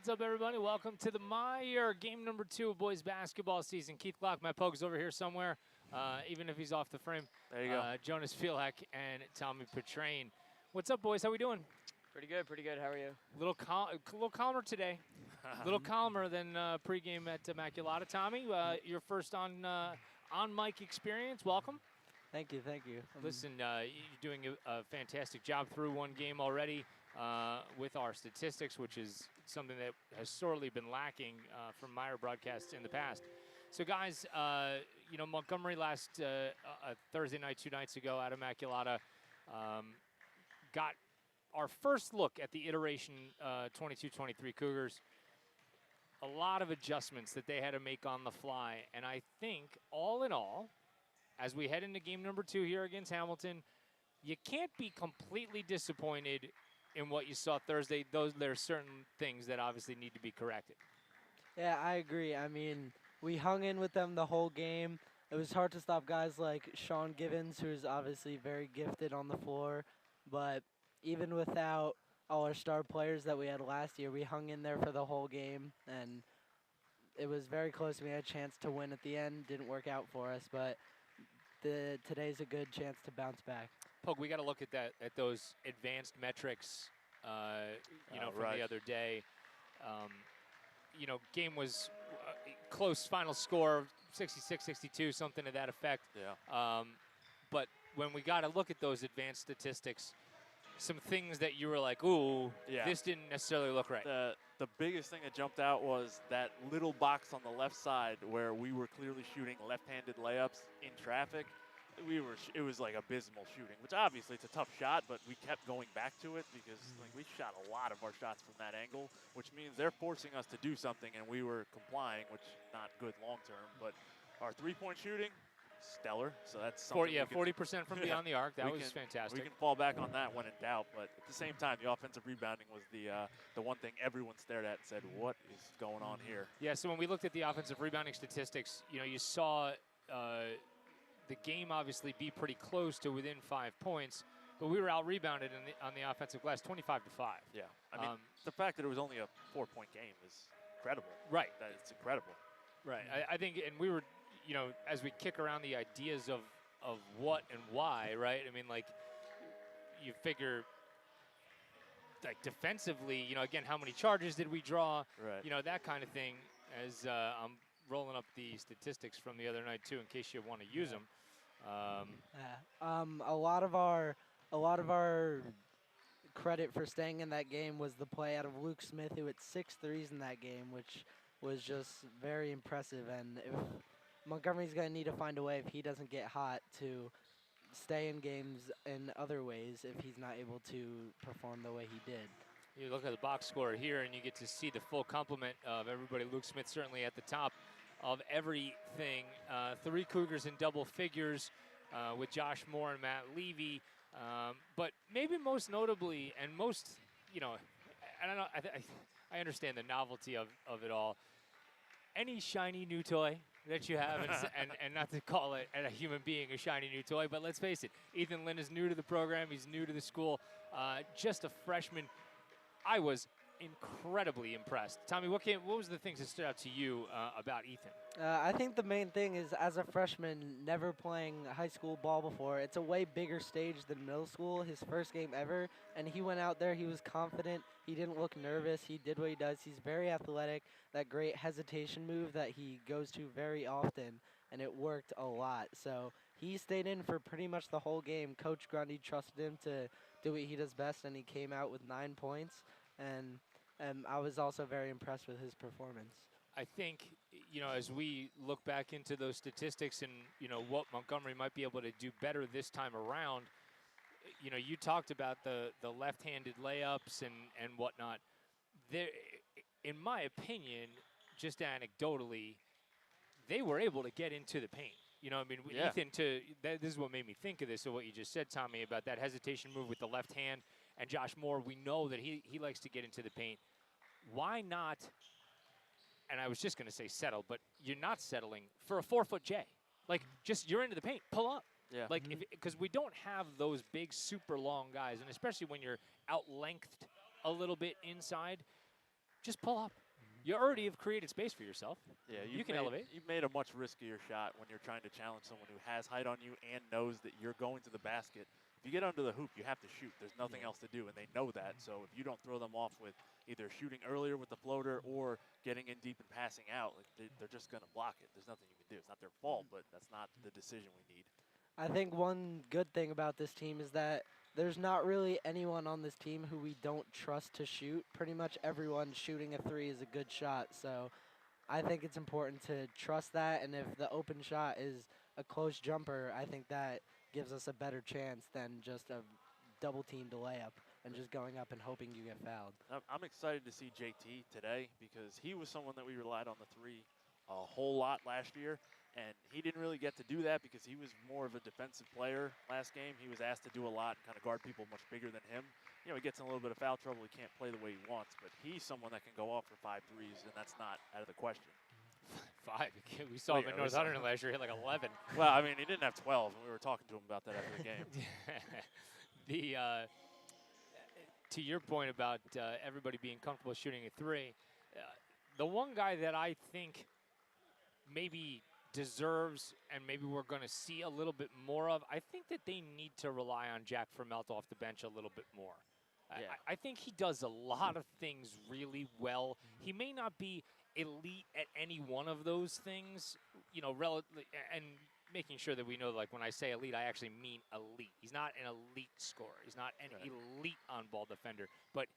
What's up, everybody? Welcome to the MIRE game number 2 of boys basketball season. Keith Glock, Matt Pogue's over here somewhere, even if he's off the frame. There you go. Jonas Fielheck and Tommy Petrain. What's up, boys? How we doing? Pretty good, pretty good. How are you? A little calmer today. A little calmer than pregame at Immaculata. Tommy, your first on mic experience. Welcome. Thank you, thank you. Listen, you're doing a fantastic job through one game already with our statistics, which is something that has sorely been lacking from MIRE broadcasts in the past. So, guys, Montgomery last Thursday night, 2 nights ago at Immaculata, got our first look at the iteration 22-23 Cougars. A lot of adjustments that they had to make on the fly, and I think all in all, as we head into game number 2 here against Hamilton, you can't be completely disappointed in what you saw Thursday. There are certain things that obviously need to be corrected. Yeah, I agree. I mean, we hung in with them the whole game. It was hard to stop guys like Sean Givens, who's obviously very gifted on the floor. But even without all our star players that we had last year, we hung in there for the whole game. And it was very close. We had a chance to win at the end. Didn't work out for us, but today's a good chance to bounce back. Pogue, we got to look at those advanced metrics, from the other day. Game was close. Final score 66-62, something to that effect. Yeah. But when we got to look at those advanced statistics, some things that you were like, ooh, this didn't necessarily look right. The biggest thing that jumped out was that little box on the left side where we were clearly shooting left-handed layups in traffic. It was like abysmal shooting, which obviously it's a tough shot, but we kept going back to it because we shot a lot of our shots from that angle, which means they're forcing us to do something, and we were complying, which not good long-term. But our three-point shooting, stellar. So that's something 40% from beyond the arc. That was fantastic. We can fall back on that when in doubt, but at the same time, the offensive rebounding was the one thing everyone stared at and said, "What is going on here?" Yeah. So when we looked at the offensive rebounding statistics, you saw the game obviously be pretty close to within 5 points, but we were out rebounded on the offensive glass, 25-5. Yeah. I mean, the fact that it was only a 4-point game is incredible. Right. It's incredible. Right. I think, and we were. As we kick around the ideas of what and why, right? I mean, you figure, defensively, again, how many charges did we draw? Right. That kind of thing. As I'm rolling up the statistics from the other night too, in case you want to use them. A lot of our credit for staying in that game was the play out of Luke Smith, who hit 6 threes in that game, which was just very impressive. And if Montgomery's going to need to find a way, if he doesn't get hot, to stay in games in other ways if he's not able to perform the way he did. You look at the box score here, and you get to see the full complement of everybody. Luke Smith certainly at the top of everything. 3 Cougars in double figures with Josh Moore and Matt Levy. But maybe most notably, and most, I don't know, I understand the novelty of it all. Any shiny new toy that you have, and not to call it a human being a shiny new toy, but let's face it, Ethan Lynn is new to the program. He's new to the school, just a freshman. I was incredibly impressed. Tommy, what was the things that stood out to you about Ethan? I think the main thing is, as a freshman, never playing high school ball before, it's a way bigger stage than middle school, his first game ever, and he went out there, he was confident, he didn't look nervous, he did what he does, he's very athletic, that great hesitation move that he goes to very often, and it worked a lot. So he stayed in for pretty much the whole game. Coach Grundy trusted him to do what he does best, and he came out with 9 points, and I was also very impressed with his performance. I think, as we look back into those statistics and, what Montgomery might be able to do better this time around, you talked about the left-handed layups and whatnot. There, in my opinion, just anecdotally, they were able to get into the paint. Ethan, this is what made me think of this, so what you just said, Tommy, about that hesitation move with the left hand, and Josh Moore, we know that he likes to get into the paint. Why not, and I was just going to say settle, but you're not settling for a 4-foot J. You're into the paint, pull up. Yeah. Because we don't have those big, super long guys, and especially when you're out-lengthed a little bit inside, just pull up. You already have created space for yourself. Yeah, you can elevate. You've made a much riskier shot when you're trying to challenge someone who has height on you and knows that you're going to the basket. If you get under the hoop, you have to shoot. There's nothing else to do, and they know that. So if you don't throw them off with either shooting earlier with the floater or getting in deep and passing out, like they're just going to block it. There's nothing you can do. It's not their fault, but that's not the decision we need. I think one good thing about this team is that there's not really anyone on this team who we don't trust to shoot. Pretty much everyone shooting a three is a good shot. So I think it's important to trust that. And if the open shot is a close jumper, I think that gives us a better chance than just a double-teamed layup and just going up and hoping you get fouled. I'm excited to see JT today because he was someone that we relied on the three a whole lot last year. And he didn't really get to do that because he was more of a defensive player last game. He was asked to do a lot and kind of guard people much bigger than him. You know, he gets in a little bit of foul trouble. He can't play the way he wants, but he's someone that can go off for 5 threes, and that's not out of the question. 5. We saw him at North Hunterdon last year, hit like 11. Well, I mean, he didn't have 12, and we were talking to him about that after the game. To your point about everybody being comfortable shooting a 3, the one guy that I think maybe deserves and maybe we're going to see a little bit more of, I think that they need to rely on Jack Vermelt off the bench a little bit more. Yeah. I think he does a lot of things really well. He may not be elite at any one of those things, you know, and making sure that we know, like, when I say elite, I actually mean elite. He's not an elite scorer. He's not an elite on-ball defender. But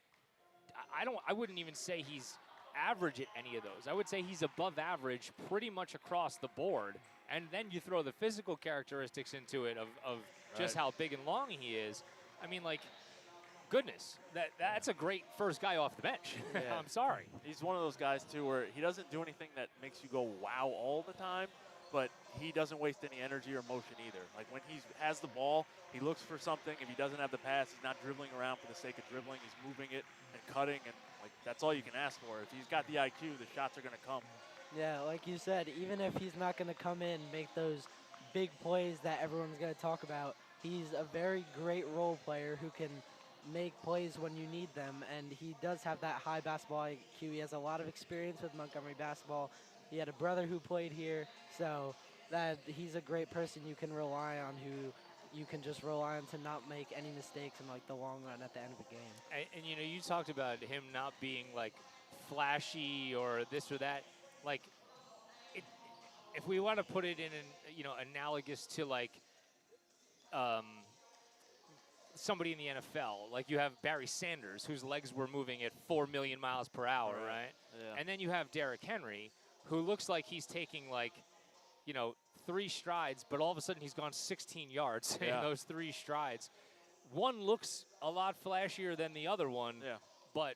I wouldn't even say he's average at any of those. I would say he's above average pretty much across the board. And then you throw the physical characteristics into it of just how big and long he is. I mean, like, goodness, that's a great first guy off the bench. Yeah. I'm sorry. He's one of those guys, too, where he doesn't do anything that makes you go wow all the time, but he doesn't waste any energy or motion either. Like, when he has the ball, he looks for something. If he doesn't have the pass, he's not dribbling around for the sake of dribbling. He's moving it and cutting, and, like, that's all you can ask for. If he's got the IQ, the shots are going to come. Yeah, like you said, even if he's not going to come in and make those big plays that everyone's going to talk about, he's a very great role player who can make plays when you need them, and he does have that high basketball IQ. He has a lot of experience with Montgomery basketball. He had a brother who played here, so that he's a great person you can rely on, who you can just rely on to not make any mistakes in, like, the long run at the end of the game. And you know, you talked about him not being, like, flashy or this or that. Like, if we want to put it in an, you know, analogous to, like, somebody in the NFL, like you have Barry Sanders, whose legs were moving at 4 million miles per hour, right? Yeah. And then you have Derrick Henry, who looks like he's taking, like, you know, 3 strides, but all of a sudden he's gone 16 yards in those 3 strides. One looks a lot flashier than the other one, but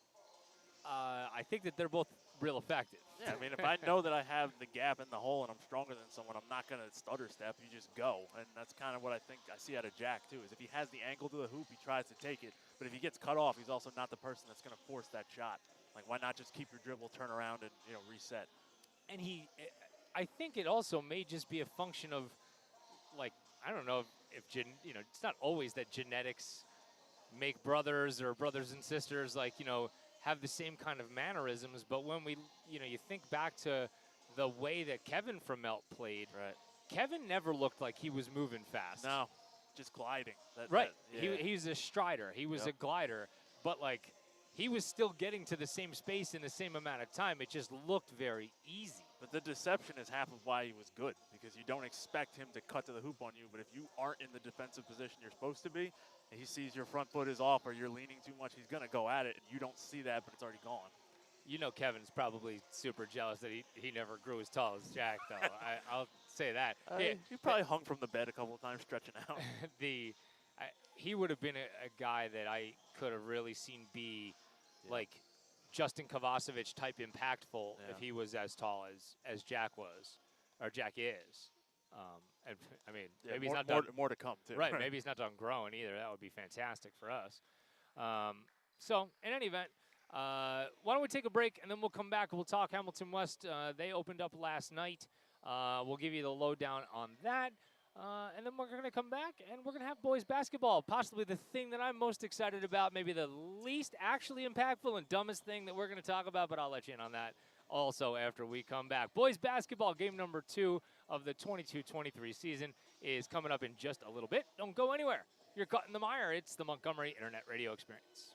I think that they're both real effective. Yeah, I mean, if I know that I have the gap in the hole and I'm stronger than someone, I'm not going to stutter step. You just go. And that's kind of what I think I see out of Jack, too, is if he has the angle to the hoop, he tries to take it. But if he gets cut off, he's also not the person that's going to force that shot. Like, why not just keep your dribble, turn around, and, you know, reset? And I think it also may just be a function of, like, I don't know if you know, it's not always that genetics make brothers or brothers and sisters, like, you know, have the same kind of mannerisms, but when we, you know, you think back to the way that Kevin Vermelt played, Kevin never looked like he was moving fast. No, just gliding. He was a strider. He was a glider, but, like, he was still getting to the same space in the same amount of time. It just looked very easy. But the deception is half of why he was good, because you don't expect him to cut to the hoop on you, but if you aren't in the defensive position you're supposed to be, and he sees your front foot is off or you're leaning too much, he's going to go at it, and you don't see that, but it's already gone. You know, Kevin's probably super jealous that he never grew as tall as Jack, though. I'll say that. He probably hung from the bed a couple of times stretching out. He would have been a guy that I could have really seen be like Justin Kovacevic type impactful if he was as tall as Jack was, or Jack is. And I mean, maybe he's not done. More to come, too. Right, maybe he's not done growing either. That would be fantastic for us. So, in any event, why don't we take a break, and then we'll come back and we'll talk Hamilton West. They opened up last night. We'll give you the lowdown on that. And then we're going to come back and we're going to have boys basketball. Possibly the thing that I'm most excited about, maybe the least actually impactful and dumbest thing that we're going to talk about, but I'll let you in on that also after we come back. Boys basketball game number 2 of the 22-23 season is coming up in just a little bit. Don't go anywhere. You're caught in the mire. It's the Montgomery Internet Radio Experience.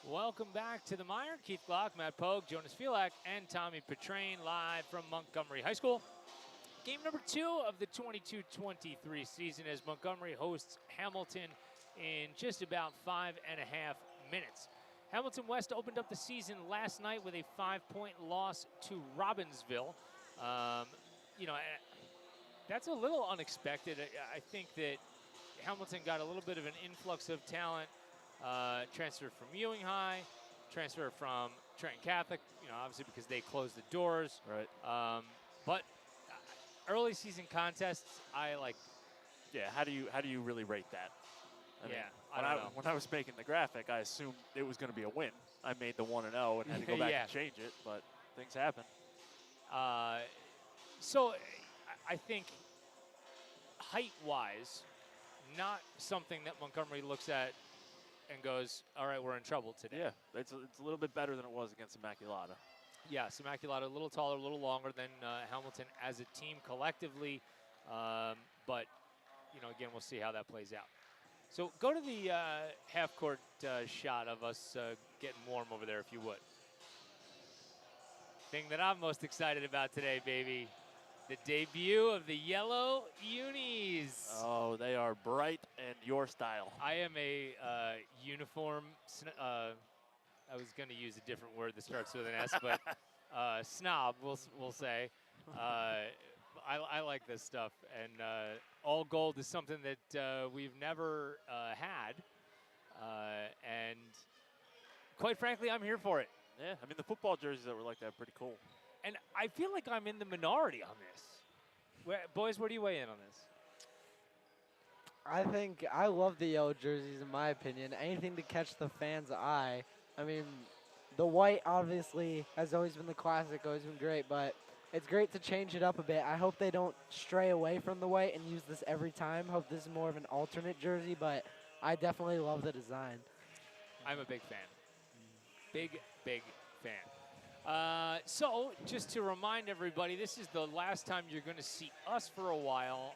Welcome back to the Mire. Keith Glock, Matt Pogue, Jonas Fielak, and Tommy Petrain live from Montgomery High School. Game number 2 of the 22-23 season as Montgomery hosts Hamilton in just about 5.5 minutes. Hamilton West opened up the season last night with a 5-point loss to Robbinsville. That's a little unexpected. I think that Hamilton got a little bit of an influx of talent. Transferred from Ewing High, transferred from Trenton Catholic, obviously because they closed the doors. Right. But early season contests, I like. Yeah, how do you really rate that? I mean, I don't know. when I was making the graphic, I assumed it was going to be a win. I made the 1-0 and had to go back and change it, but things happen. So I think height-wise, not something that Montgomery looks at and goes, all right, we're in trouble today. Yeah, it's a little bit better than it was against Immaculata. Yes, Immaculata a little taller, a little longer than Hamilton as a team collectively. But, again, we'll see how that plays out. So go to the half-court shot of us getting warm over there, if you would. Thing that I'm most excited about today, baby. The debut of the yellow unis. Oh, they are bright and your style. I am a uniform, I was going to use a different word that starts with an S, but snob, we'll say. I like this stuff, and all gold is something that we've never had, and quite frankly, I'm here for it. Yeah, I mean, the football jerseys that were like that are pretty cool. And I feel like I'm in the minority on this. Boys, where do you weigh in on this? I think I love the yellow jerseys, in my opinion. Anything to catch the fans' eye. I mean, the white obviously has always been the classic, always been great, but it's great to change it up a bit. I hope they don't stray away from the white and use this every time. Hope this is more of an alternate jersey, but I definitely love the design. I'm a big fan. Big fan. So, just to remind everybody, this is the last time you're going to see us for a while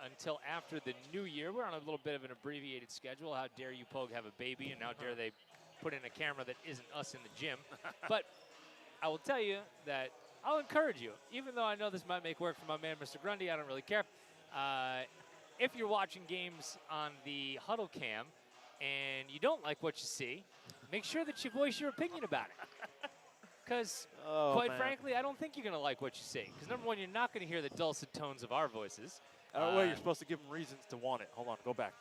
until after the new year. We're on a little bit of an abbreviated schedule. How dare you, Pogue, have a baby, and how dare they put in a camera that isn't us in the gym. But I will tell you that I'll encourage you, even though I know this might make work for my man, Mr. Grundy, I don't really care. If you're watching games on the Huddle Cam and you don't like what you see, make sure that you voice your opinion about it. Because, quite frankly, I don't think you're going to like what you see. Because, number one, you're not going to hear the dulcet tones of our voices. Well, you're supposed to give them reasons to want it. Hold on, go back.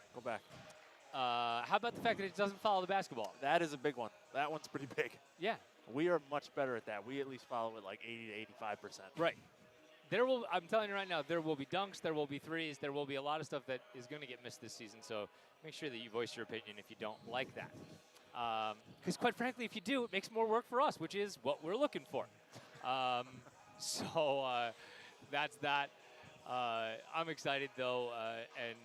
How about the fact that it doesn't follow the basketball? That is a big one. That one's pretty big. Yeah. We are much better at that. We at least follow it like 80 to 85%. Right. I'm telling you right now, there will be dunks, there will be threes, there will be a lot of stuff that is going to get missed this season. So make sure that you voice your opinion if you don't like that. Because quite frankly, if you do, it makes more work for us, which is what we're looking for. So that's that. I'm excited, though, and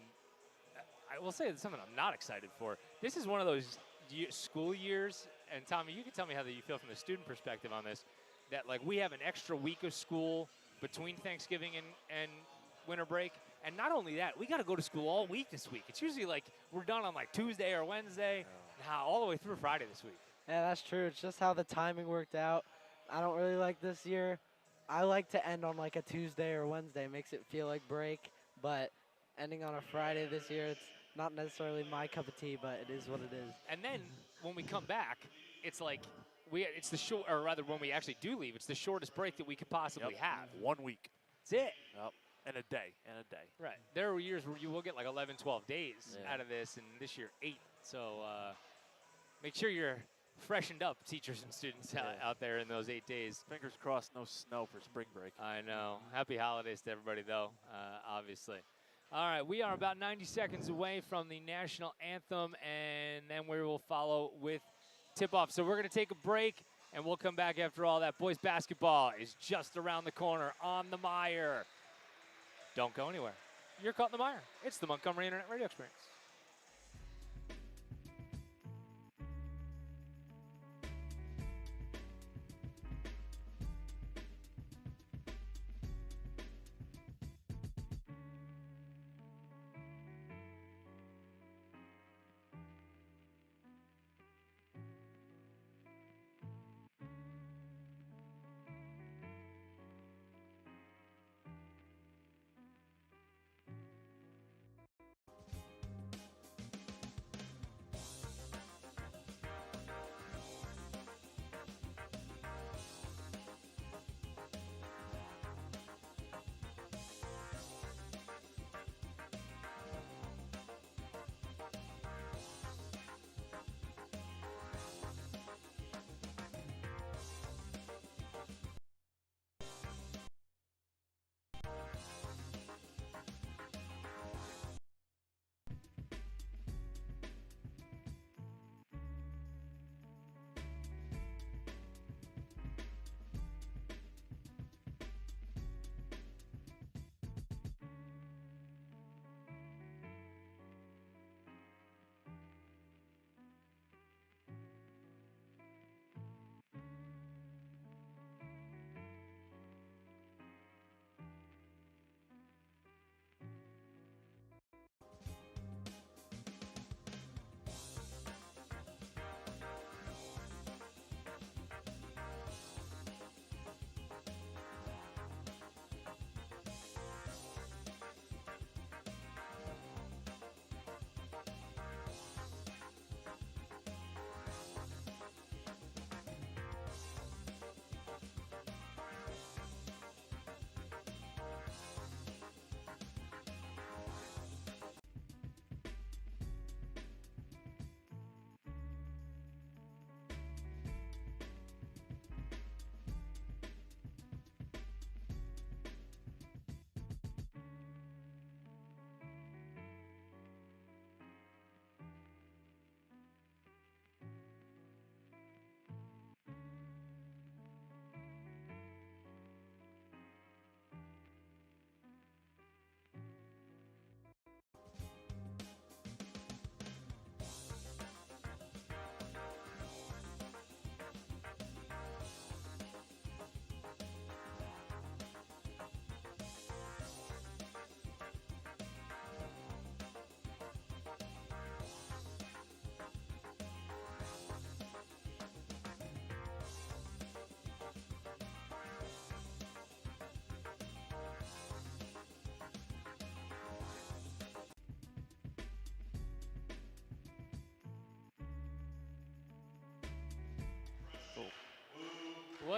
I will say something I'm not excited for. This is one of those school years, and Tommy, you can tell me how you feel from the student perspective on this, that like we have an extra week of school between Thanksgiving and winter break. And not only that, we got to go to school all week this week. It's usually like we're done on like Tuesday or Wednesday. Now all the way through Friday this week. Yeah, that's true. It's just how the timing worked out. I don't really like this year. I like to end on like a Tuesday or Wednesday. It makes it feel like break. But ending on a Friday this year, it's not necessarily my cup of tea, but it is what it is. And then when we come back, it's like it's the short, or rather when we actually do leave, it's the shortest break that we could possibly have. 1 week. That's it. Yep. And a day. Right. There are years where you will get like 11, 12 days out of this, and this year 8. So make sure you're freshened up, teachers and students out there in those 8 days. Fingers crossed, no snow for spring break. I know. Happy holidays to everybody, though, obviously. All right, we are about 90 seconds away from the national anthem, and then we will follow with tip-off. So we're going to take a break, and we'll come back after all that. Boys basketball is just around the corner on the Mire. Don't go anywhere. You're caught in the Mire. It's the Montgomery Internet Radio Experience.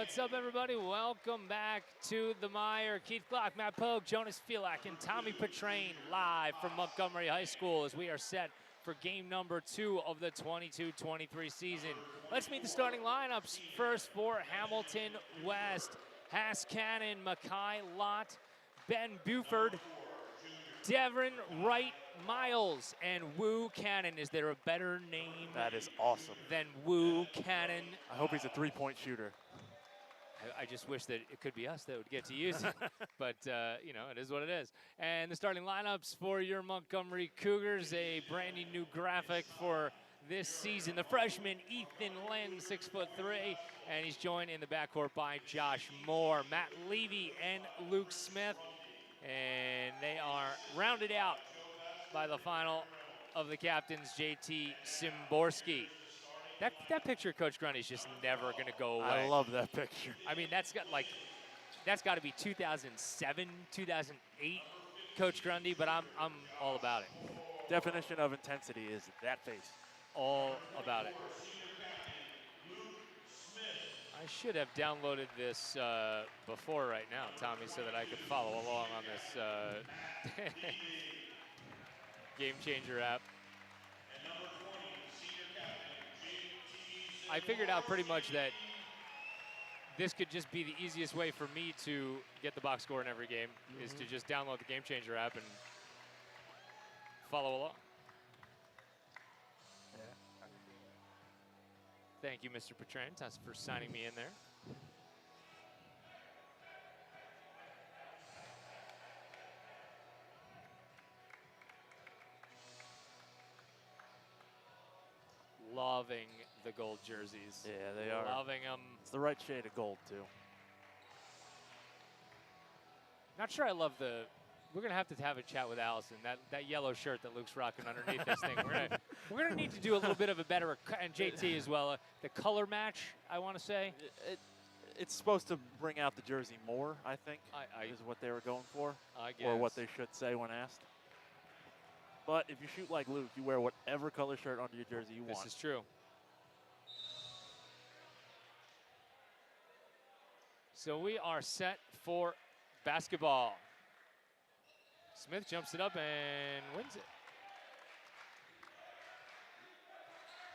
What's up, everybody? Welcome back to the MIRE. Keith Glock, Matt Pogue, Jonas Filak, and Tommy Petrain live from Montgomery High School as we are set for game number 2 of the 22-23 season. Let's meet the starting lineups. First for Hamilton West, Haas Cannon, Mackay Lott, Ben Buford, Devin Wright Miles, and Woo Cannon. Is there a better name That is awesome. than Woo Cannon? I hope he's a three-point shooter. I just wish that it could be us that would get to use it, but you know, it is what it is. And the starting lineups for your Montgomery Cougars, a brand new graphic for this season. The freshman Ethan Lynn, 6'3", and he's joined in the backcourt by Josh Moore, Matt Levy, and Luke Smith, and they are rounded out by the final of the captains, JT Szymborski. That picture of Coach Grundy's just never going to go away. I love that picture. I mean, that's got to be 2007, 2008 Coach Grundy, but I'm all about it. Definition of intensity is that face. All about it. I should have downloaded this before right now, Tommy, so that I could follow along on this Game Changer app. I figured out pretty much that this could just be the easiest way for me to get the box score in every game, is to just download the Game Changer app and follow along. Yeah. Thank you, Mr. Petrain, for signing me in there. Loving the gold jerseys. Yeah, they are. Loving them. It's the right shade of gold, too. Not sure I love the... We're going to have a chat with Allison. That yellow shirt that Luke's rocking underneath this thing. We're gonna need to do a little bit of a better... And JT as well. The color match, I want to say. It's supposed to bring out the jersey more, I think, is what they were going for. I guess. Or what they should say when asked. But if you shoot like Luke, you wear whatever color shirt under your jersey you want. This is true. So we are set for basketball. Smith jumps it up and wins it.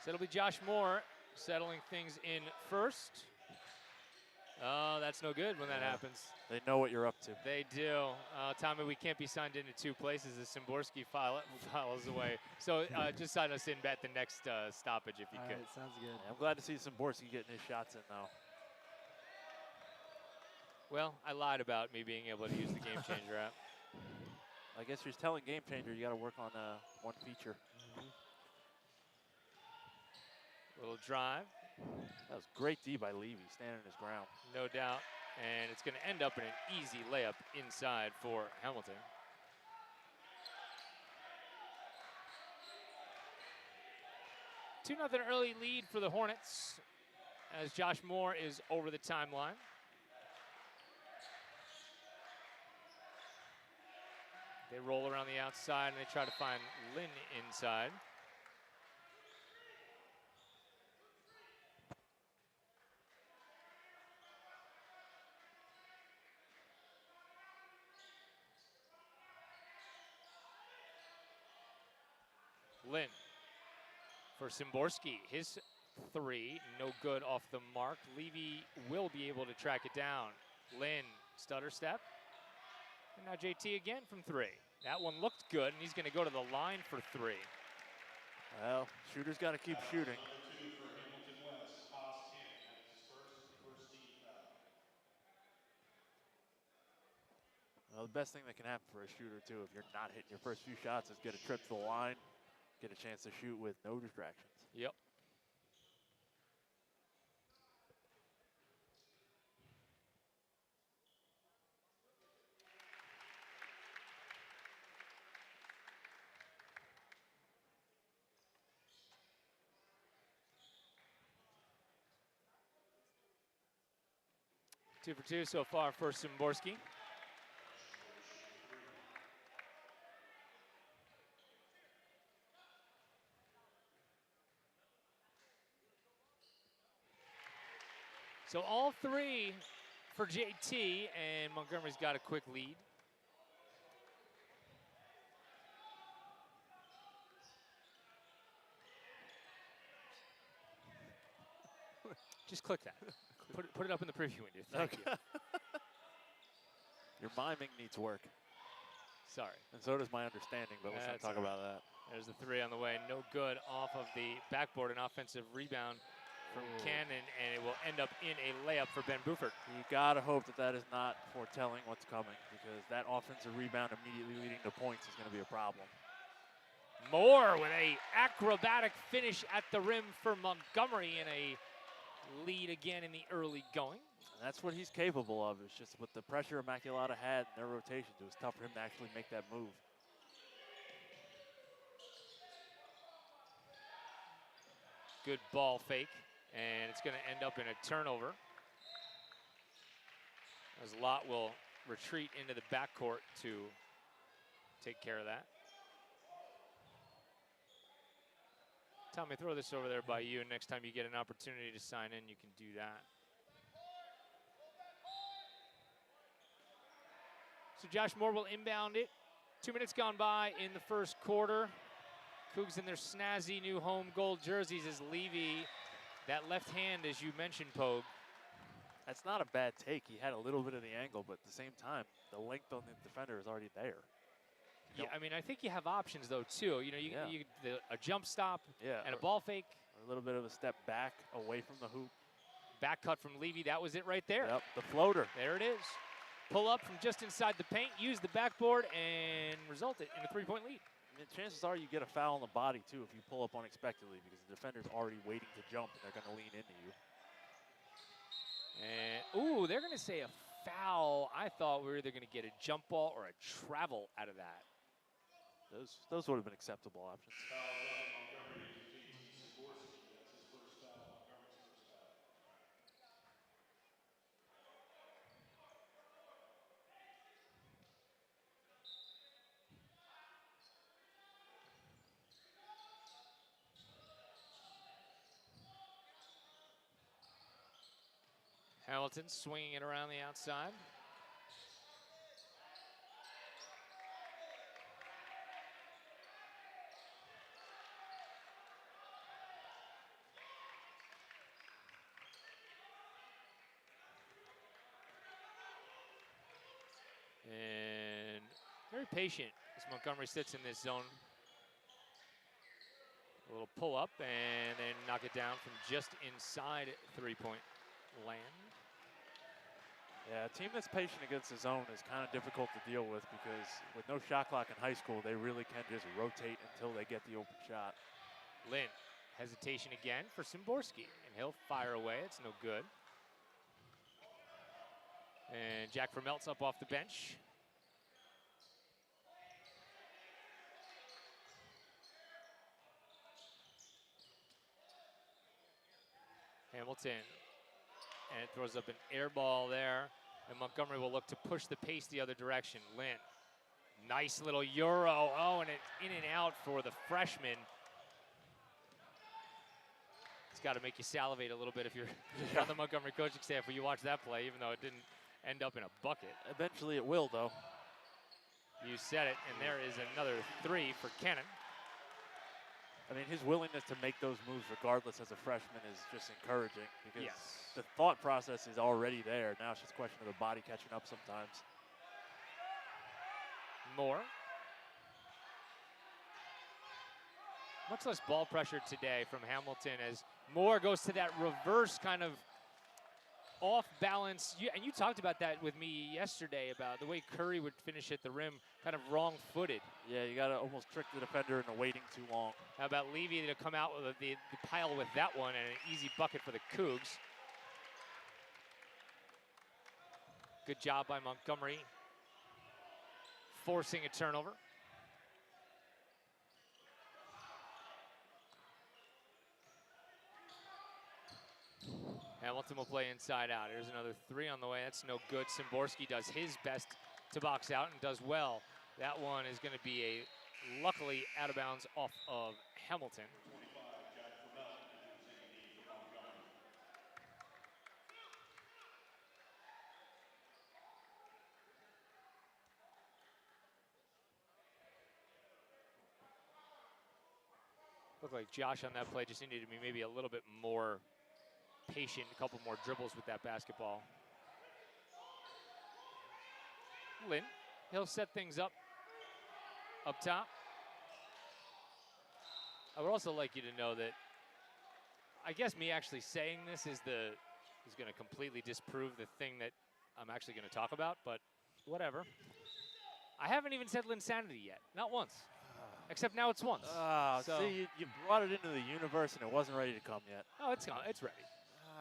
So it'll be Josh Moore settling things in first. Oh, that's no good when that happens. They know what you're up to. They do. Tommy, we can't be signed into 2 places as Szymborski files away. So just sign us in at the next stoppage if you could. All right, sounds good. Yeah, I'm glad to see Szymborski getting his shots in, though. Well, I lied about me being able to use the Game Changer app. I guess you're telling Game Changer you got to work on one feature. Little drive. That was great D by Levy, standing his ground. No doubt. And it's going to end up in an easy layup inside for Hamilton. Two 0 early lead for the Hornets as Josh Moore is over the timeline. They roll around the outside and they try to find Lynn inside. Lynn for Szymborski. His 3, no good off the mark. Levy will be able to track it down. Lynn, stutter step. And now JT again from 3. That one looked good, and he's going to go to the line for 3. Well, shooter's got to keep shooting. Well, the best thing that can happen for a shooter, too, if you're not hitting your first few shots, is get a trip to the line, get a chance to shoot with no distractions. Yep. Two for 2 so far for Szymborski. So all 3 for JT, and Montgomery's got a quick lead. Just click that. Put it up in the preview window. Thank you. Your miming needs work. Sorry. And so does my understanding, but let's not talk about that. There's the 3 on the way. No good off of the backboard. An offensive rebound from Cannon, and it will end up in a layup for Ben Buford. You got to hope that that is not foretelling what's coming, because that offensive rebound immediately leading to points is going to be a problem. Moore with a acrobatic finish at the rim for Montgomery, and a lead again in the early going. And that's what he's capable of. It's just with the pressure Immaculata had in their rotations, it was tough for him to actually make that move. Good ball fake, and it's going to end up in a turnover, as Lott will retreat into the backcourt to take care of that. Tommy, throw this over there by you, and next time you get an opportunity to sign in, you can do that. So Josh Moore will inbound it. 2 minutes gone by in the first quarter. Cougs in their snazzy new home gold jerseys as Levy, that left hand, as you mentioned, Pogue. That's not a bad take. He had a little bit of the angle, but at the same time, the length on the defender is already there. Yeah, I mean, I think you have options, though, too. You know, a jump stop and a ball fake. A little bit of a step back away from the hoop. Back cut from Levy. That was it right there. Yep, the floater. There it is. Pull up from just inside the paint, use the backboard, and result it in a 3-point lead. I mean, chances are you get a foul on the body, too, if you pull up unexpectedly, because the defender's already waiting to jump, and they're going to lean into you. And, ooh, they're going to say a foul. I thought we were either going to get a jump ball or a travel out of that. Those would have been acceptable options. Hamilton swinging it around the outside. And very patient as Montgomery sits in this zone. A little pull up and then knock it down from just inside 3-point land. Yeah, a team that's patient against the zone is kind of difficult to deal with, because with no shot clock in high school, they really can just rotate until they get the open shot. Lynn, hesitation again for Szymborski, and he'll fire away. It's no good. And Jack Vermelt's up off the bench. Hamilton, and it throws up an air ball there, and Montgomery will look to push the pace the other direction. Lynn, nice little Euro. Oh, and it's in and out for the freshman. It's got to make you salivate a little bit if you're on the Montgomery coaching staff when you watch that play, even though it didn't end up in a bucket. Eventually it will, though. You said it, and there is another 3 for Cannon. I mean, his willingness to make those moves regardless as a freshman is just encouraging, because Yes. the thought process is already there. Now it's just a question of the body catching up sometimes. Moore. Much less ball pressure today from Hamilton as Moore goes to that reverse kind of off balance. And you talked about that with me yesterday about the way Curry would finish at the rim, kind of wrong-footed. Yeah, you got to almost trick the defender into waiting too long. How about Levy to come out with the pile with that one, and an easy bucket for the Cougs. Good job by Montgomery, forcing a turnover. Hamilton will play inside out. Here's another 3 on the way. That's no good. Szymborski does his best to box out and does well. That one is going to be luckily out of bounds off of Hamilton. Looked like Josh on that play just needed to be maybe a little bit more patient, a couple more dribbles with that basketball. Lynn, he'll set things up top. I would also like you to know that I guess me actually saying this is going to completely disprove the thing that I'm actually going to talk about, but whatever. I haven't even said Linsanity yet, not once. Except now it's once. So See, you brought it into the universe and it wasn't ready to come yet. Oh, it's gone. It's ready.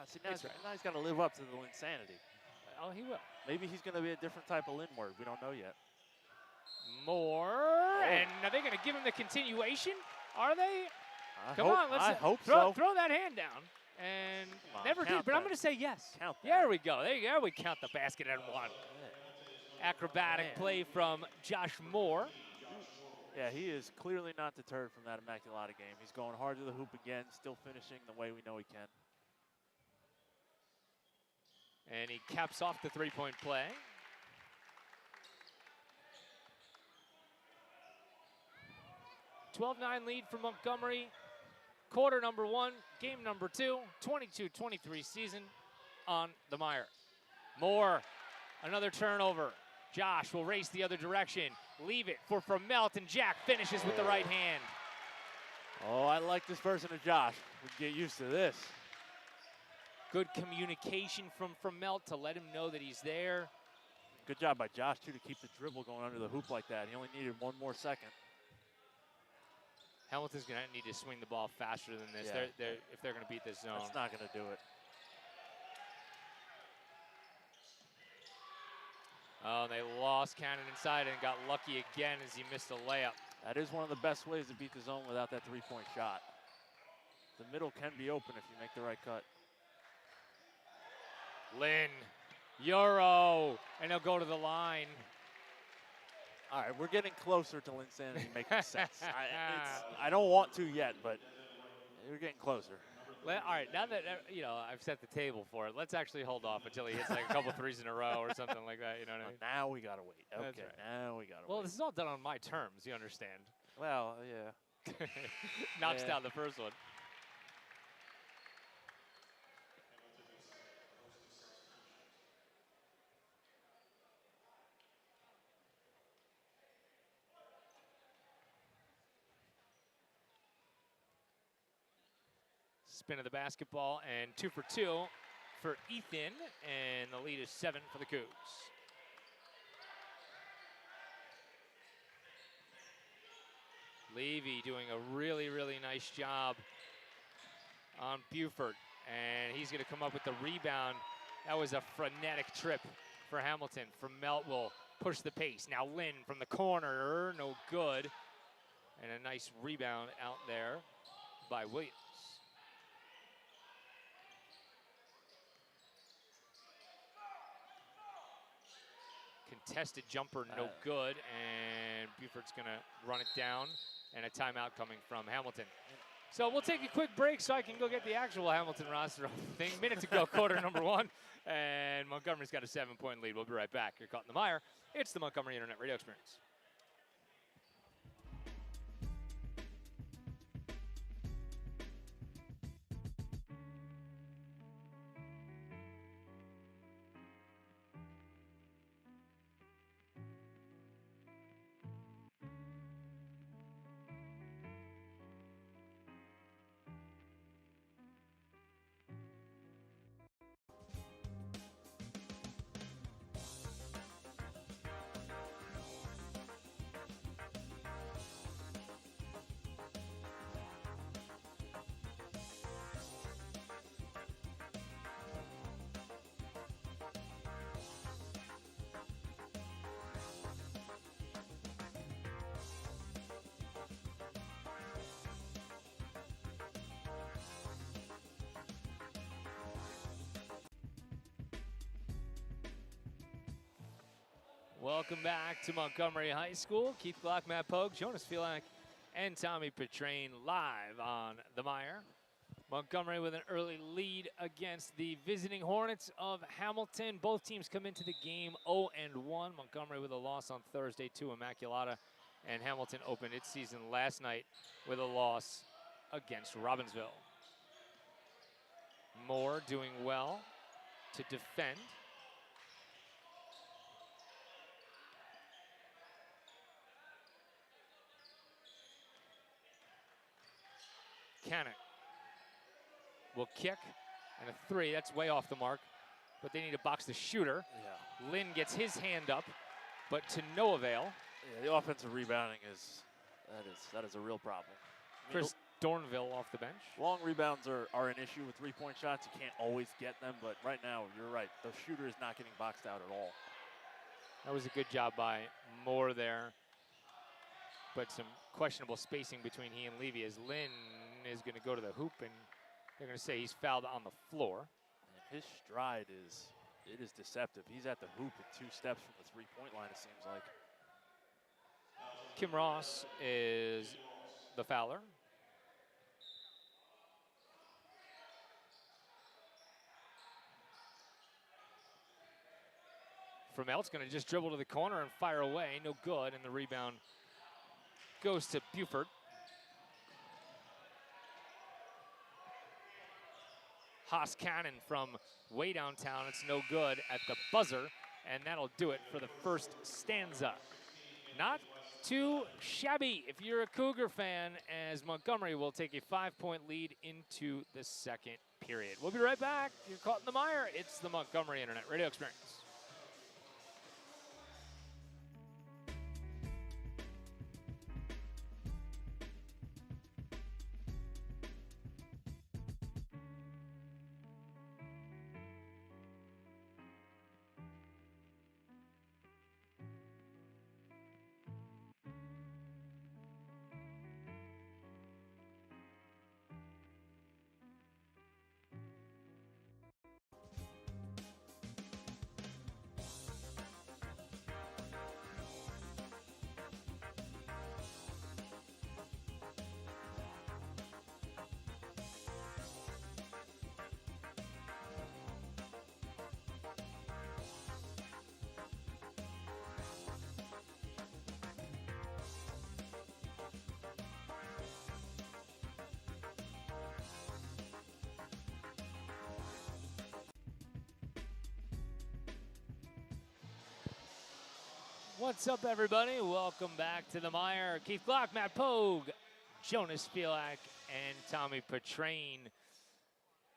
See, now he's got to live up to the Linsanity. Oh, he will. Maybe he's going to be a different type of Lin word. We don't know yet. More. And are they going to give him the continuation? Are they? I hope throw so. that hand down. And never did, but that. I'm going to say yes. Count that. There we go. There you go. We count the basket and one. Acrobatic play from Josh Moore. Yeah, he is clearly not deterred from that Immaculata game. He's going hard to the hoop again, still finishing the way we know he can. And he caps off the three-point play. (12-9) lead for Montgomery. Quarter number 1, game number 2, 22-23 season on the Mire. Moore, another turnover. Josh will race the other direction. Leave it for Melt, and Jack finishes with the right hand. Oh, I like this version of Josh. We get used to this. Good communication from Melt to let him know that he's there. Good job by Josh, too, to keep the dribble going under the hoop like that. He only needed one more second. Hamilton's going to need to swing the ball faster than this if they're going to beat this zone. That's not going to do it. Oh, they lost Cannon inside and got lucky again as he missed a layup. That is one of the best ways to beat the zone without that three-point shot. The middle can be open if you make the right cut. Lynn, Euro, and he'll go to the line. All right, we're getting closer to Linsanity making sense. I don't want to yet, but we're getting closer. All right, now that I've set the table for it, let's actually hold off until he hits like a couple threes in a row or something like that. You know what I mean? Now we gotta wait. Okay, That's right. Now we gotta wait. Well, this is all done on my terms. You understand? Well, yeah. Knocks down the first one. Spin of the basketball, and 2 for 2 for Ethan, and the lead is 7 for the Cougs. Levy doing a really, really nice job on Buford, and he's going to come up with the rebound. That was a frenetic trip for Hamilton. From Melt will push the pace. Now Lynn from the corner, no good. And a nice rebound out there by Williams. Contested jumper, no good, and Buford's going to run it down, and a timeout coming from Hamilton. So we'll take a quick break so I can go get the actual Hamilton roster thing. Minutes ago, quarter number 1, and Montgomery's got a 7-point lead. We'll be right back. You're caught in the Mire. It's the Montgomery Internet Radio Experience. Welcome back to Montgomery High School. Keith Glock, Matt Pogue, Jonas Filak, and Tommy Petrain live on the Mire. Montgomery with an early lead against the visiting Hornets of Hamilton. Both teams come into the game 0-1. Montgomery with a loss on Thursday to Immaculata, and Hamilton opened its season last night with a loss against Robbinsville. Moore doing well to defend. Cannon will kick, and a 3. That's way off the mark, but they need to box the shooter. Yeah. Lynn gets his hand up, but to no avail. Yeah, the offensive rebounding that is a real problem. I mean, Chris Dornville off the bench. long rebounds are an issue with three-point shots. You can't always get them, but right now, you're right. The shooter is not getting boxed out at all. That was a good job by Moore there, but some questionable spacing between he and Levy as Lynn is going to go to the hoop, and they're going to say he's fouled on the floor. And his stride is deceptive. He's at the hoop in 2 steps from the three-point line, it seems like. Kim Ross is the fouler. Frumelt's going to just dribble to the corner and fire away. No good, and the rebound goes to Buford. Haas Cannon from way downtown. It's no good at the buzzer, and that'll do it for the first stanza. Not too shabby if you're a Cougar fan, as Montgomery will take a 5-point lead into the second period. We'll be right back. You're caught in the mire. It's the Montgomery Internet Radio Experience. What's up, everybody? Welcome back to the Mire. Keith Glock, Matt Pogue, Jonas Fielak, and Tommy Petrain,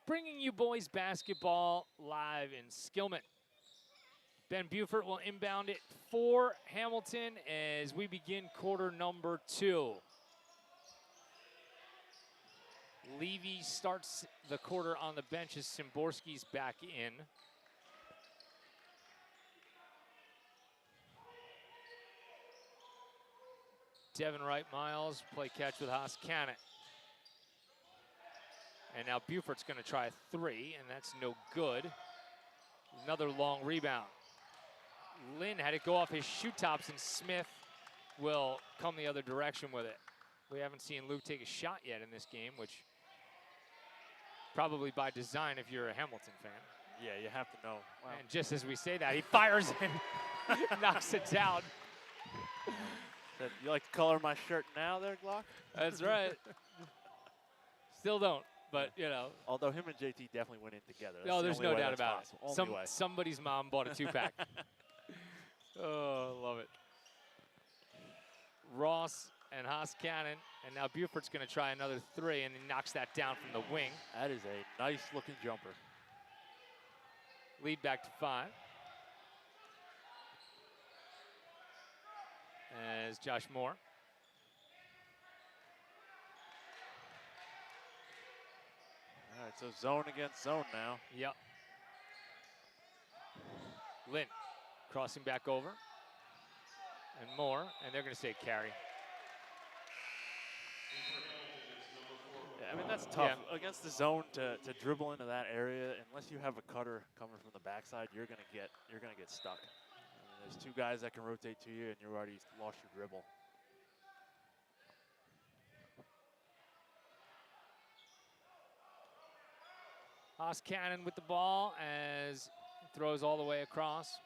bringing you boys basketball live in Skillman. Ben Buford will inbound it for Hamilton as we begin quarter number 2. Levy starts the quarter on the bench as Szymborski's back in. Devin Wright-Miles play catch with Haas Cannon. And now Buford's going to try a 3, and that's no good. Another long rebound. Lynn had it go off his shoe tops, and Smith will come the other direction with it. We haven't seen Luke take a shot yet in this game, which probably by design if you're a Hamilton fan. Yeah, you have to know. Wow. And just as we say that, he fires and knocks it down. You like the color of my shirt now there, Glock? That's right. Still don't, but, you know. Although him and JT definitely went in together. No, there's no doubt about it. Somebody's mom bought a 2-pack. Oh, I love it. Ross and Haas Cannon, and now Buford's going to try another 3, and he knocks that down from the wing. That is a nice-looking jumper. Lead back to 5. As Josh Moore. All right, so zone against zone now. Yep. Lynn crossing back over. And Moore, and they're going to say carry. Yeah, I mean, that's tough. Yeah. Against the zone to dribble into that area, unless you have a cutter coming from the backside, you're going to get stuck. There's 2 guys that can rotate to you, and you already lost your dribble. Haas Cannon with the ball as he throws all the way across.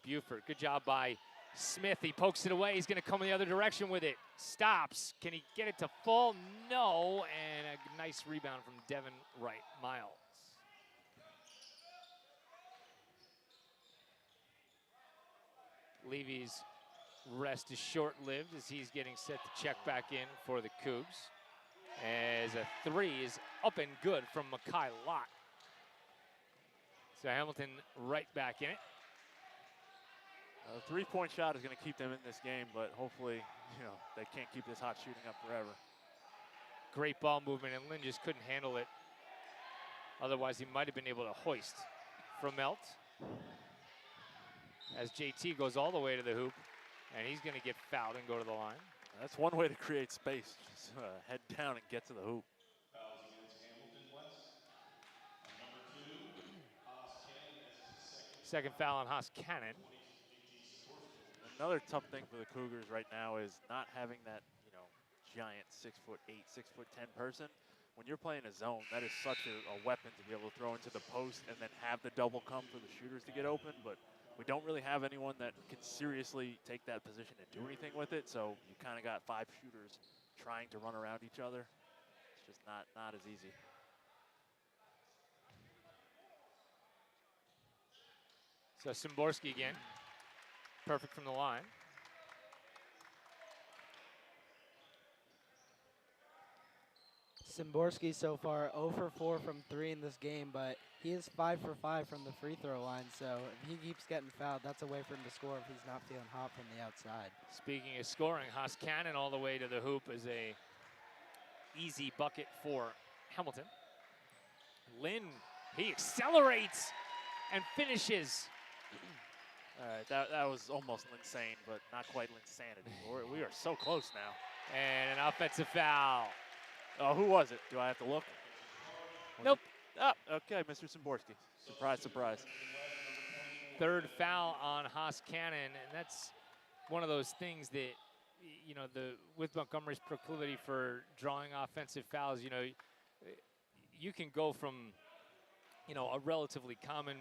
Buford, good job by Smith, he pokes it away. He's going to come in the other direction with it. Stops. Can he get it to fall? No. And a nice rebound from Devin Wright Miles. Levy's rest is short-lived as he's getting set to check back in for the Cougs. As a three is up and good from Immaculata. So Hamilton right back in it. A three-point shot is going to keep them in this game, but hopefully, they can't keep this hot shooting up forever. Great ball movement, and Lynn just couldn't handle it. Otherwise, he might have been able to hoist from Melt. As JT goes all the way to the hoop, and he's going to get fouled and go to the line. That's one way to create space. Just head down and get to the hoop. Second foul on Haas Cannon. Another tough thing for the Cougars right now is not having that, giant 6'8", 6'10" person. When you're playing a zone, that is such a weapon to be able to throw into the post and then have the double come for the shooters to get open. But we don't really have anyone that can seriously take that position and do anything with it. So you kind of got 5 shooters trying to run around each other. It's just not as easy. So Szymborski again, perfect from the line. Szymborski so far 0 for 4 from 3 in this game, but he is 5 for 5 from the free throw line. So if he keeps getting fouled, that's a way for him to score if he's not feeling hot from the outside. Speaking of scoring, Haas Cannon all the way to the hoop is a easy bucket for Hamilton. Lynn, he accelerates and finishes. All right, that was almost insane, but not quite insanity. We are so close now. And an offensive foul. Oh, who was it? Do I have to look? Nope. Oh, okay, Mr. Szymborski. Surprise, surprise. Third foul on Haas Cannon, and that's one of those things that, with Montgomery's proclivity for drawing offensive fouls, you can go from, a relatively common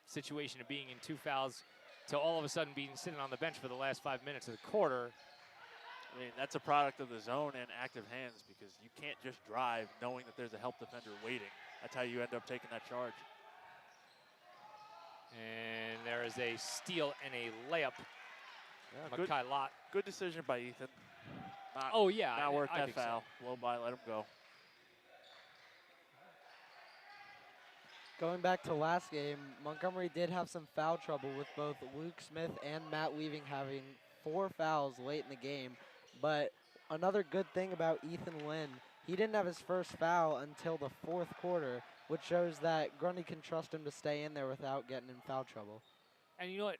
situation of being in 2 fouls to all of a sudden being sitting on the bench for the last 5 minutes of the quarter. I mean, that's a product of the zone and active hands because you can't just drive knowing that there's a help defender waiting. That's how you end up taking that charge. And there is a steal and a layup. Yeah, Immaculata. Good decision by Ethan. Not worth that foul. So. Blow by, let him go. Going back to last game, Montgomery did have some foul trouble with both Luke Smith and Matt Weaving having 4 fouls late in the game. But another good thing about Ethan Lynn, he didn't have his first foul until the 4th quarter, which shows that Grundy can trust him to stay in there without getting in foul trouble. And you know what?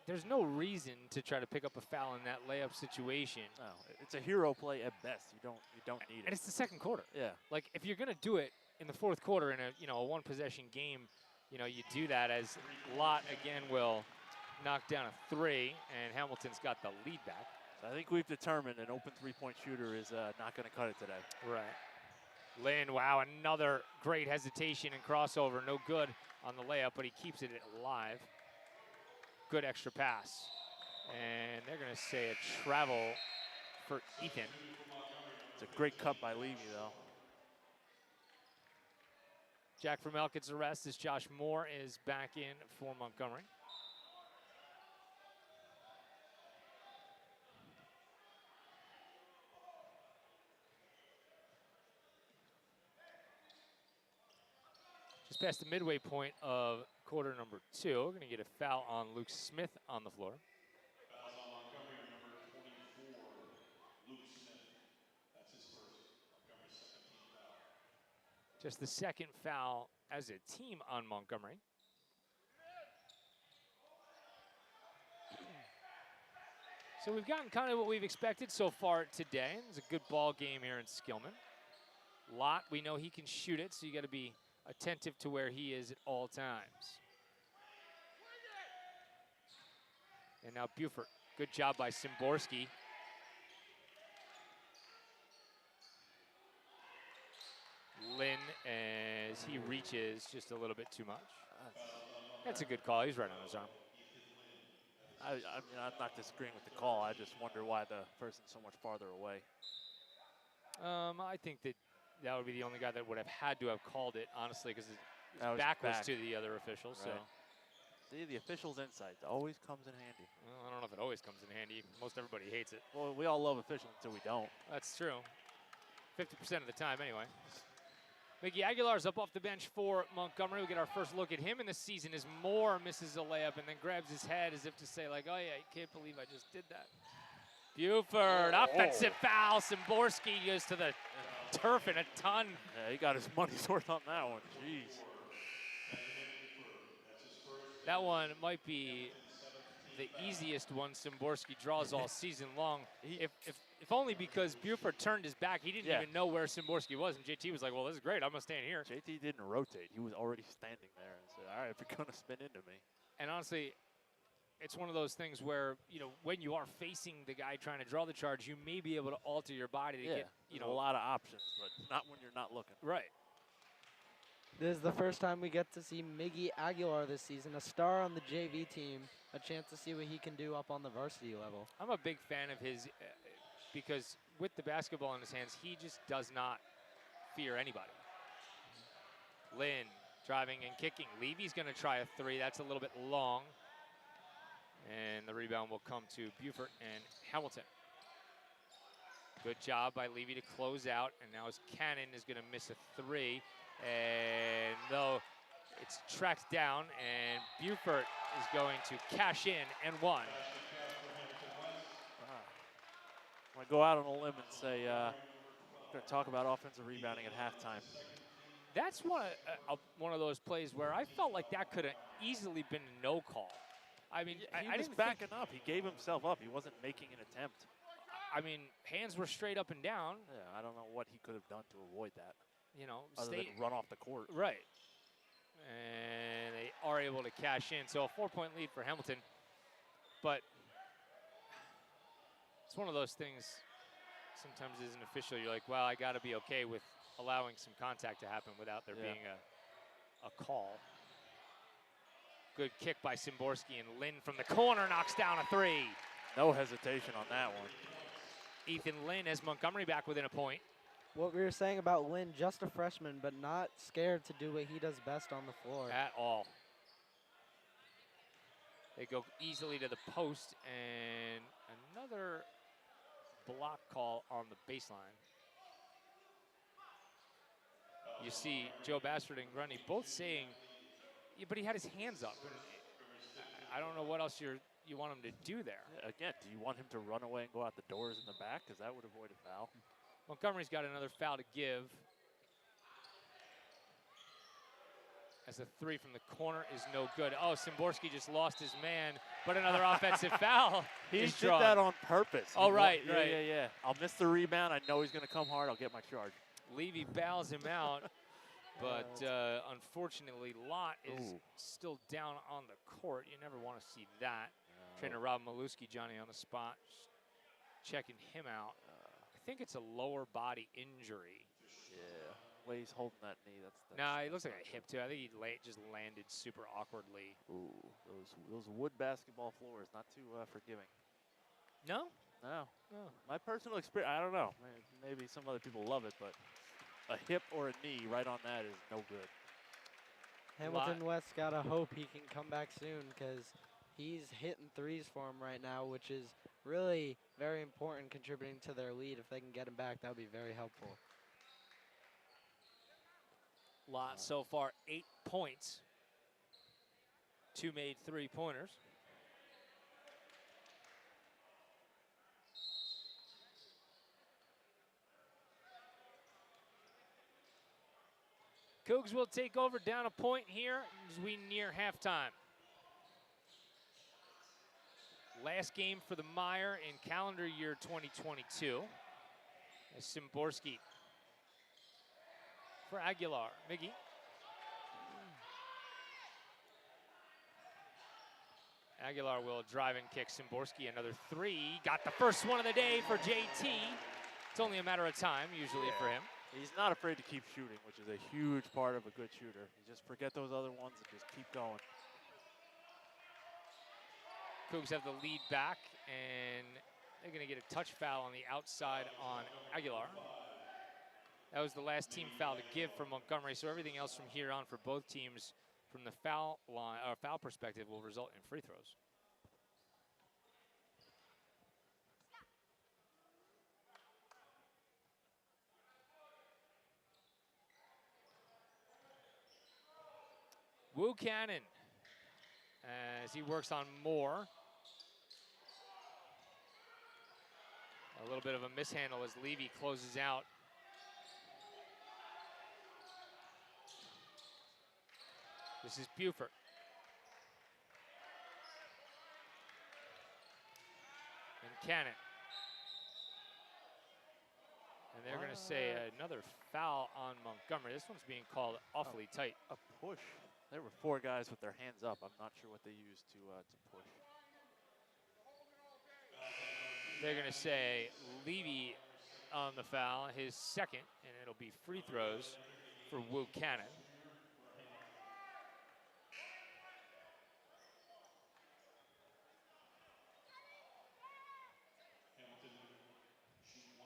There's no reason to try to pick up a foul in that layup situation. No, it's a hero play at best. You don't need it. And it's the second quarter. Yeah. Like if you're gonna do it in the 4th quarter in a one possession game, you do that. As Lott again will knock down a 3, and Hamilton's got the lead back. I think we've determined an open 3-point shooter is not going to cut it today. Right. Lynn, wow, another great hesitation and crossover. No good on the layup, but he keeps it alive. Good extra pass. And they're going to say a travel for Ethan. It's a great cut by Levy, though. Jack Vermel gets a rest as Josh Moore is back in for Montgomery. Just past the midway point of quarter number 2. We're going to get a foul on Luke Smith on the floor. Fouls on Montgomery, number 24, Luke Smith. That's his first. Montgomery's second team foul. Just the second foul as a team on Montgomery. So we've gotten kind of what we've expected so far today. It's a good ball game here in Skillman. Lott, we know he can shoot it, so you got to be attentive to where he is at all times. And now Buford. Good job by Szymborski. Lynn, as he reaches just a little bit too much. That's a good call. He's right on his arm. I mean, I'm not disagreeing with the call. I just wonder why the person's so much farther away. I think that would be the only guy that would have had to have called it, honestly, because his That was back was back. to the other official. So, Right. See, the official's insight always comes in handy. well, I don't know if it always comes in handy. Most everybody hates it. Well, we all love officials until we don't. That's true. 50% of the time, anyway. Mickey Aguilar's up off the bench for Montgomery. We get our first look at him in the season as Moore misses a layup and then grabs his head as if to say, like, oh, yeah, you can't believe I just did that. Buford, offensive foul. Szymborski goes to the turf in a ton. Yeah, he got his money's worth on that one. Jeez. That one might be the easiest one Szymborski draws all season long. If only because Buford turned his back. He didn't even know where Szymborski was, and JT was like, well, this is great. I'm going to stand here. JT didn't rotate. He was already standing there and said, all right, if you're going to spin into me. And honestly, it's one of those things where, when you are facing the guy trying to draw the charge, you may be able to alter your body to get, a lot of options, but not when you're not looking. Right. This is the first time we get to see Miggy Aguilar this season, a star on the JV team, a chance to see what he can do up on the varsity level. I'm a big fan of his because with the basketball in his hands, he just does not fear anybody. Lynn driving and kicking. Levy's going to try a three. That's a little bit long. And the rebound will come to Buford and Hamilton. Good job by Levy to close out. And now his Cannon is going to miss a three. And though it's tracked down, and Buford is going to cash in and one. I'm going to go out on a limb and say, I'm going to talk about offensive rebounding at halftime. That's one of those plays where I felt like that could have easily been a no call. I mean, he was backing up. He gave himself up. He wasn't making an attempt. I mean, hands were straight up and down. Yeah, I don't know what he could have done to avoid that. Other State than run off the court. Right. And they are able to cash in. So a 4-point lead for Hamilton. But it's one of those things, sometimes as an official, you're like, well, I got to be okay with allowing some contact to happen without there being a call. Good kick by Szymborski, and Lynn from the corner knocks down a three. No hesitation on that one. Ethan Lynn has Montgomery back within a point. What we were saying about Lynn, just a freshman, but not scared to do what he does best on the floor. At all. They go easily to the post, and another block call on the baseline. You see Joe Bassford and Grundy both saying, yeah, but he had his hands up. I don't know what else you want him to do there. Yeah, again, do you want him to run away and go out the doors in the back? Because that would avoid a foul. Montgomery's got another foul to give. As a three from the corner is no good. Oh, Szymborski just lost his man, but another offensive foul He is did drawn. that on purpose. Oh, right. Yeah. I'll miss the rebound. I know he's going to come hard. I'll get my charge. Levy bails him out, but unfortunately, Lott is still down on the court. You never want to see that. Trainer Rob Maluski, Johnny on the spot, checking him out. I think it's a lower body injury. Yeah. Way he's holding that knee. That's Nah, it looks like a hip too. I think he just landed super awkwardly. Ooh, those wood basketball floors, not too forgiving. No? No. No. My personal experience, I don't know. Maybe some other people love it, but a hip or a knee right on that is no good. Hamilton West gotta hope he can come back soon because he's hitting threes for him right now, which is really very important, contributing to their lead. If they can get him back, that would be very helpful. Lott so far 8 points. 2 made 3-pointers. Cougs will take over down a point here as we near halftime. Last game for the MIRE in calendar year 2022. As Szymborski for Aguilar. Miggy. Aguilar will drive and kick. Szymborski another three. Got the first one of the day for JT. It's only a matter of time usually for him. He's not afraid to keep shooting, which is a huge part of a good shooter. You just forget those other ones and just keep going. Cougs have the lead back, and they're going to get a touch foul on the outside on Aguilar. That was the last team foul to give for Montgomery, so everything else from here on for both teams from the foul line or foul perspective will result in free throws. Wu Cannon, as he works on Moore. A little bit of a mishandle as Levy closes out. This is Buford. And Cannon. And they're going to say another foul on Montgomery. This one's being called awfully tight. A push. There were 4 guys with their hands up. I'm not sure what they used to push. They're going to say Levy on the foul, his second, and it'll be free throws for Wu Cannon.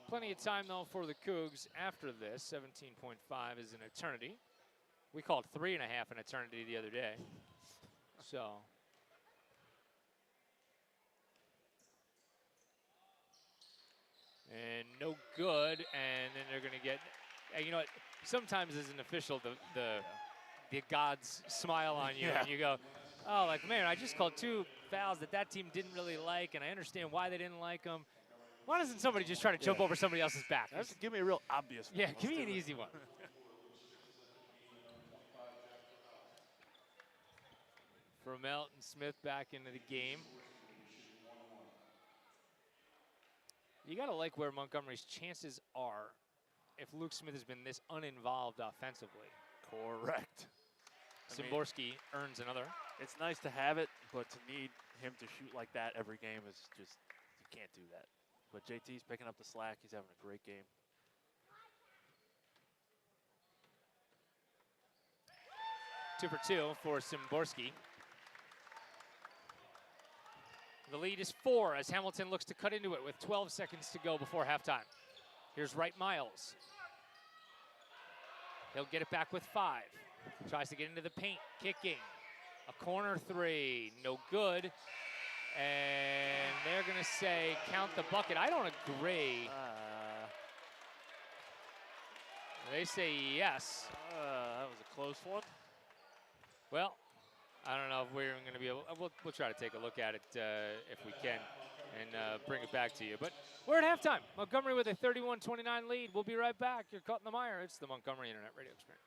Plenty of time, though, for the Cougs after this. 17.5 is an eternity. We called 3.5 an eternity the other day. So. And no good, and then they're going to get, you know what, sometimes as an official, the gods smile on you, and you go, oh, like, man, I just called 2 fouls that team didn't really like, and I understand why they didn't like them. Why doesn't somebody just try to jump over somebody else's back? Just give me a real obvious one. Yeah, give me an easy one. Fromelt and Smith back into the game. You got to like where Montgomery's chances are if Luke Smith has been this uninvolved offensively. Correct. Szymborski earns another. It's nice to have it, but to need him to shoot like that every game is just, you can't do that. But JT's picking up the slack. He's having a great game. Two for two for Szymborski. The lead is 4 as Hamilton looks to cut into it with 12 seconds to go before halftime. Here's Wright Miles. He'll get it back with 5. Tries to get into the paint, kicking. A corner 3, no good. And they're going to say count the bucket. I don't agree. They say yes. That was a close one. Well, I don't know if we're going to be able, we'll try to take a look at it if we can and bring it back to you. But we're at halftime. Montgomery with a 31-29 lead. We'll be right back. You're caught in the mire. It's the Montgomery Internet Radio Experience.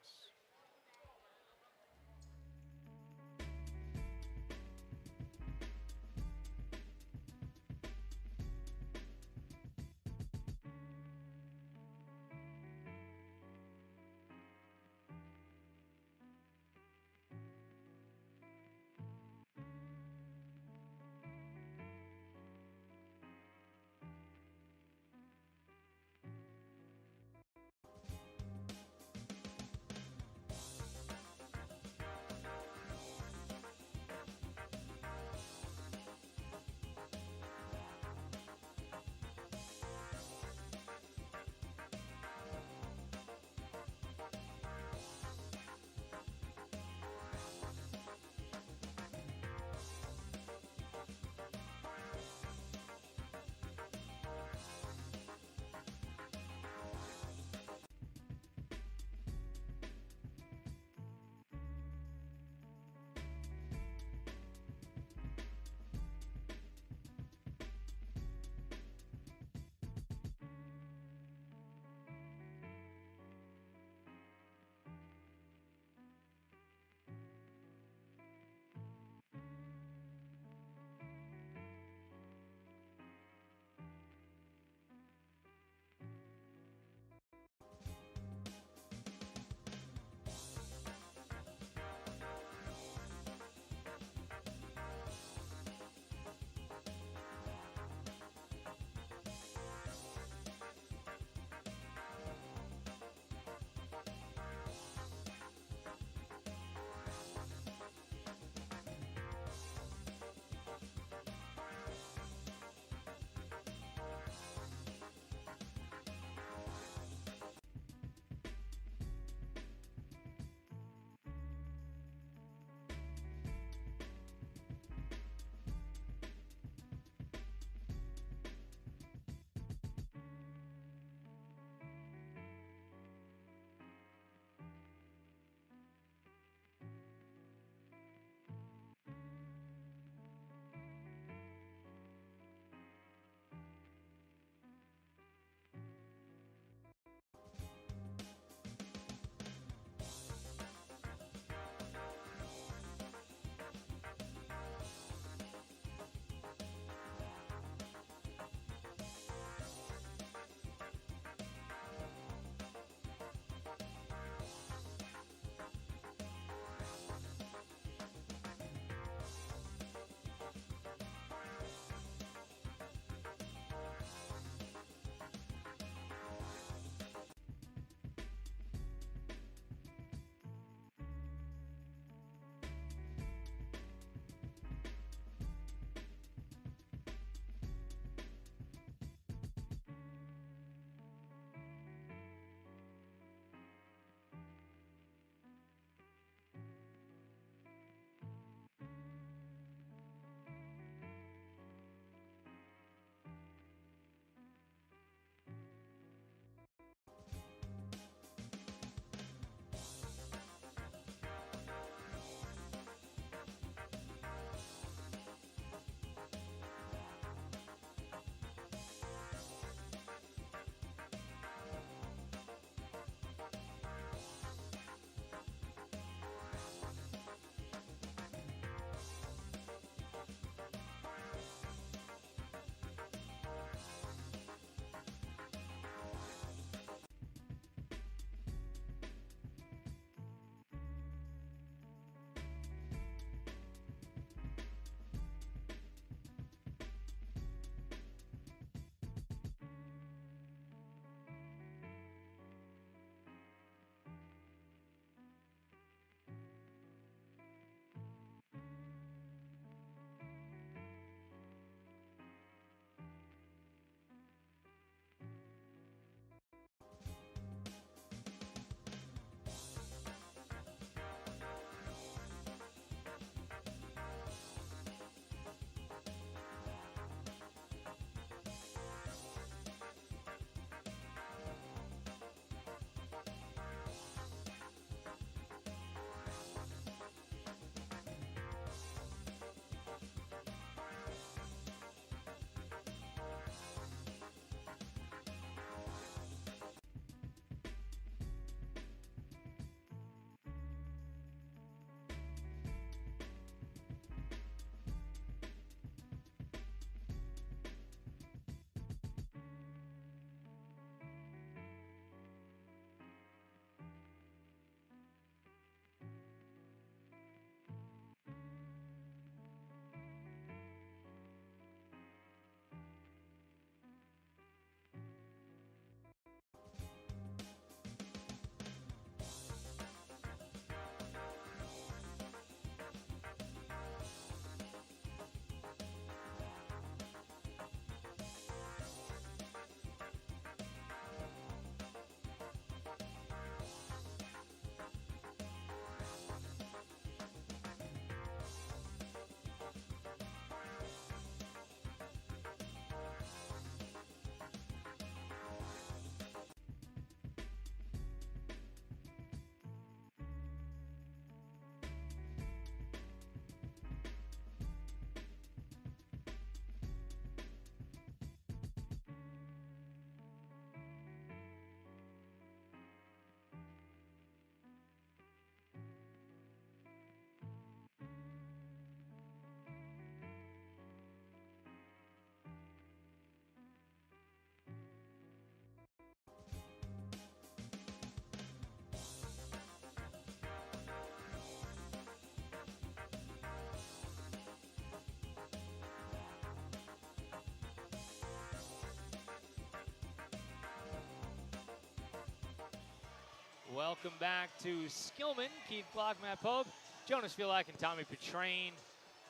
Welcome back to Skillman. Keith Glock, Matt Pope, Jonas Vilak, and Tommy Petrain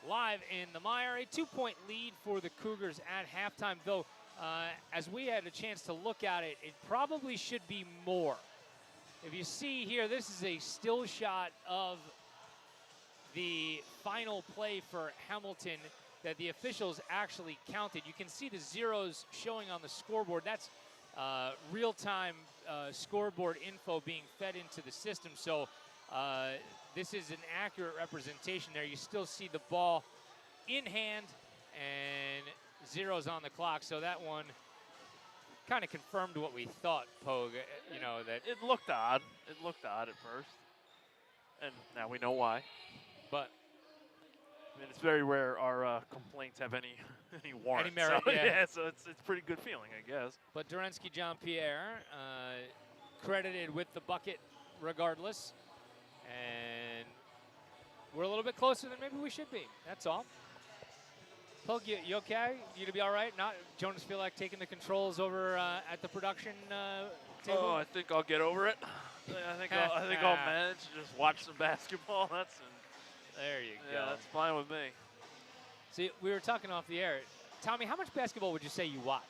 live in the Mire. A 2-point lead for the Cougars at halftime, though as we had a chance to look at it, it probably should be more. If you see here, this is a still shot of the final play for Hamilton that the officials actually counted. You can see the zeros showing on the scoreboard. That's real-time scoreboard info being fed into the system. So this is an accurate representation there. You still see the ball in hand and zeros on the clock. So that one kind of confirmed what we thought, Pogue. You know, that It looked odd. It looked odd at first. And now we know why. But I mean, it's very rare our complaints have any warrant. Any merit, so, yeah. So it's pretty good feeling, I guess. But Dorensky Jean-Pierre credited with the bucket regardless. And we're a little bit closer than maybe we should be. That's all. Pogue, you okay? You to be all right? Not Jonas feel like taking the controls over at the production table? Oh, I think I'll get over it. I think I'll manage to just watch some basketball. There you go. Yeah, that's fine with me. See, we were talking off the air. Tommy, how much basketball would you say you watch?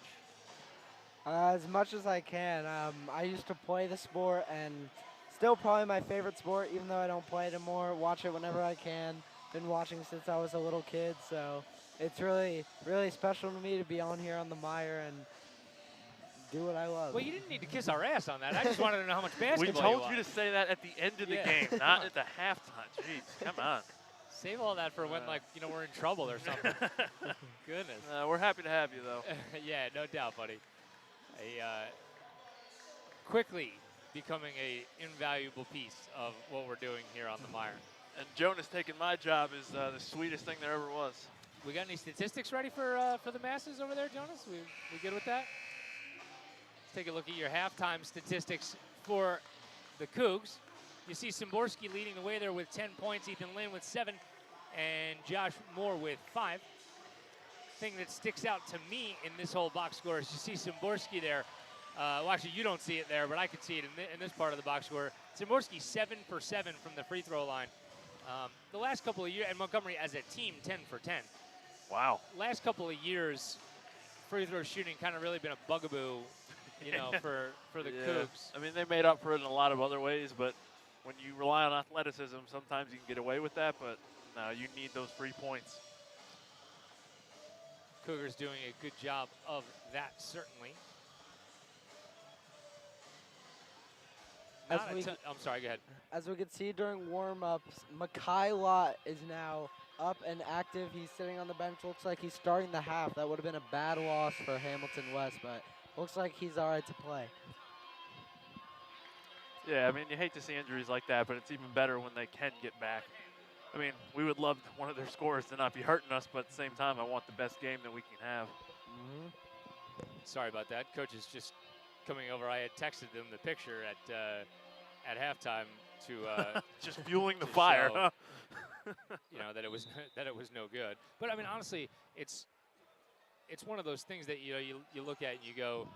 As much as I can. I used to play the sport, and still probably my favorite sport, even though I don't play it anymore. Watch it whenever I can. Been watching since I was a little kid, so it's really, really special to me to be on here on the Mire and do what I love. Well, you didn't need to kiss our ass on that. I just wanted to know how much basketball We told you to say that at the end of the game, not at the halftime. Jeez, come on. Save all that for when, like, you know, we're in trouble or something. Goodness. We're happy to have you, though. Yeah, no doubt, buddy. Quickly becoming a invaluable piece of what we're doing here on the Mire. And Jonas taking my job is the sweetest thing there ever was. We got any statistics ready for the masses over there, Jonas? We good with that? Let's take a look at your halftime statistics for the Cougs. You see Szymborski leading the way there with 10 points, Ethan Lynn with 7, and Josh Moore with 5. Thing that sticks out to me in this whole box score is you see Szymborski there. Well, actually, you don't see it there, but I can see it in this part of the box score. Szymborski 7 for 7 from the free throw line. The last couple of years, and Montgomery as a team, 10 for 10. Wow. Last couple of years, free throw shooting kind of really been a bugaboo, you know, for the Cougs. I mean, they made up for it in a lot of other ways, but when you rely on athleticism, sometimes you can get away with that, but no, you need those 3 points. Cougars doing a good job of that, certainly. I'm sorry, go ahead. As we could see during warm-ups, Immaculata is now up and active. He's sitting on the bench. Looks like he's starting the half. That would have been a bad loss for Hamilton West, but looks like he's all right to play. Yeah, I mean, you hate to see injuries like that, but it's even better when they can get back. I mean, we would love one of their scorers to not be hurting us, but at the same time, I want the best game that we can have. Sorry about that. Coach is just coming over. I had texted them the picture at halftime to just fueling the fire. Show, you know, that it was no good. But I mean, honestly, it's one of those things that you look at and you go,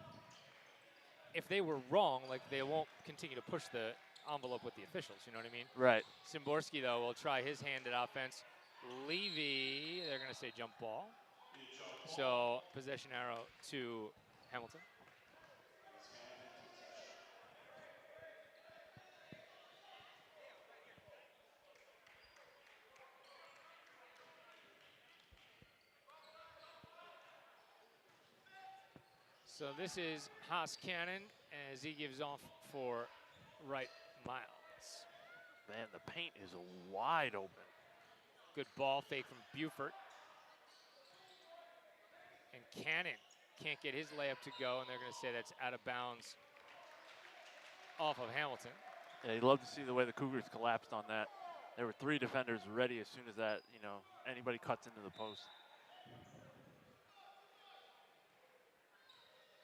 if they were wrong, like, they won't continue to push the envelope with the officials. You know what I mean? Right. Szymborski, though, will try his hand at offense. Levy, they're going to say jump ball. So possession arrow to Hamilton. So this is Haas Cannon as he gives off for Wright Miles. Man, the paint is wide open. Good ball fake from Buford. And Cannon can't get his layup to go, and they're going to say that's out of bounds off of Hamilton. Yeah, you'd love to see the way the Cougars collapsed on that. There were 3 defenders ready as soon as that, anybody cuts into the post.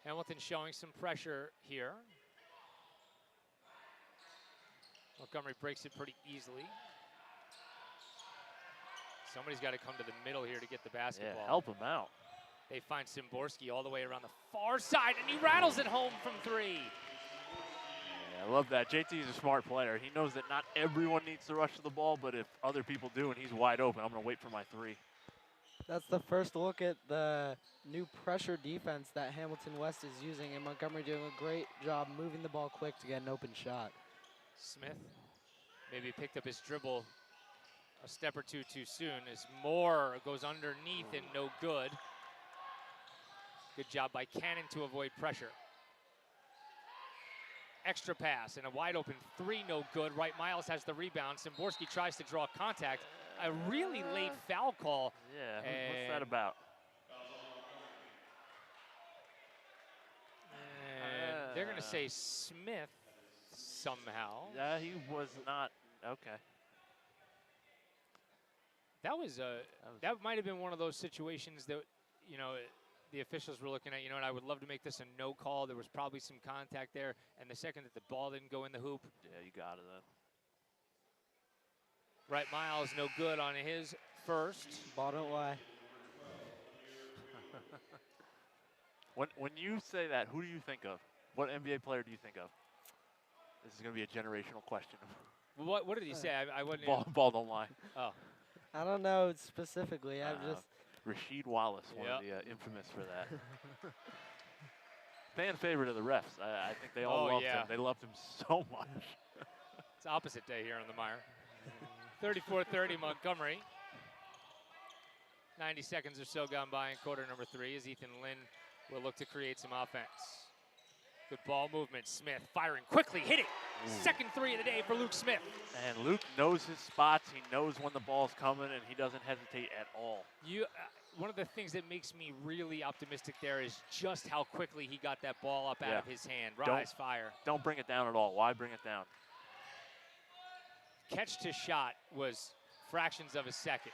Hamilton showing some pressure here. Montgomery breaks it pretty easily. Somebody's got to come to the middle here to get the basketball. Yeah, help him out. They find Szymborski all the way around the far side, and he rattles it home from 3. I love that. JT is a smart player. He knows that not everyone needs to rush to the ball, but if other people do and he's wide open, I'm going to wait for my three. That's the first look at the new pressure defense that Hamilton West is using, and Montgomery doing a great job moving the ball quick to get an open shot. Smith maybe picked up his dribble a step or two too soon as Moore goes underneath and no good. Good job by Cannon to avoid pressure. Extra pass and a wide open three, no good. Wright Miles has the rebound. Szymborski tries to draw contact. A really late foul call. Yeah, what's that about? And they're going to say Smith somehow. Yeah, he was not. Okay. That might have been one of those situations that, you know, the officials were looking at, you know, and I would love to make this a no call. There was probably some contact there. And the second that the ball didn't go in the hoop. Yeah, you got it then. Wright Miles, no good on his first. Ball don't lie. When you say that, who do you think of? What NBA player do you think of? This is going to be a generational question. What did he say? I wasn't. Ball don't lie. Oh. I don't know specifically. I'm just. Rasheed Wallace, one of the infamous for that. Fan favorite of the refs. I think they all loved him. They loved him so much. It's opposite day here on the Mire. 34-30 Montgomery. 90 seconds or so gone by in quarter number 3 as Ethan Lynn will look to create some offense. Good ball movement. Smith firing quickly, hitting. Second three of the day for Luke Smith. And Luke knows his spots. He knows when the ball's coming, and he doesn't hesitate at all. One of the things that makes me really optimistic there is just how quickly he got that ball up out of his hand. Rise, fire. Don't bring it down at all. Why bring it down? Catch to shot was fractions of a second.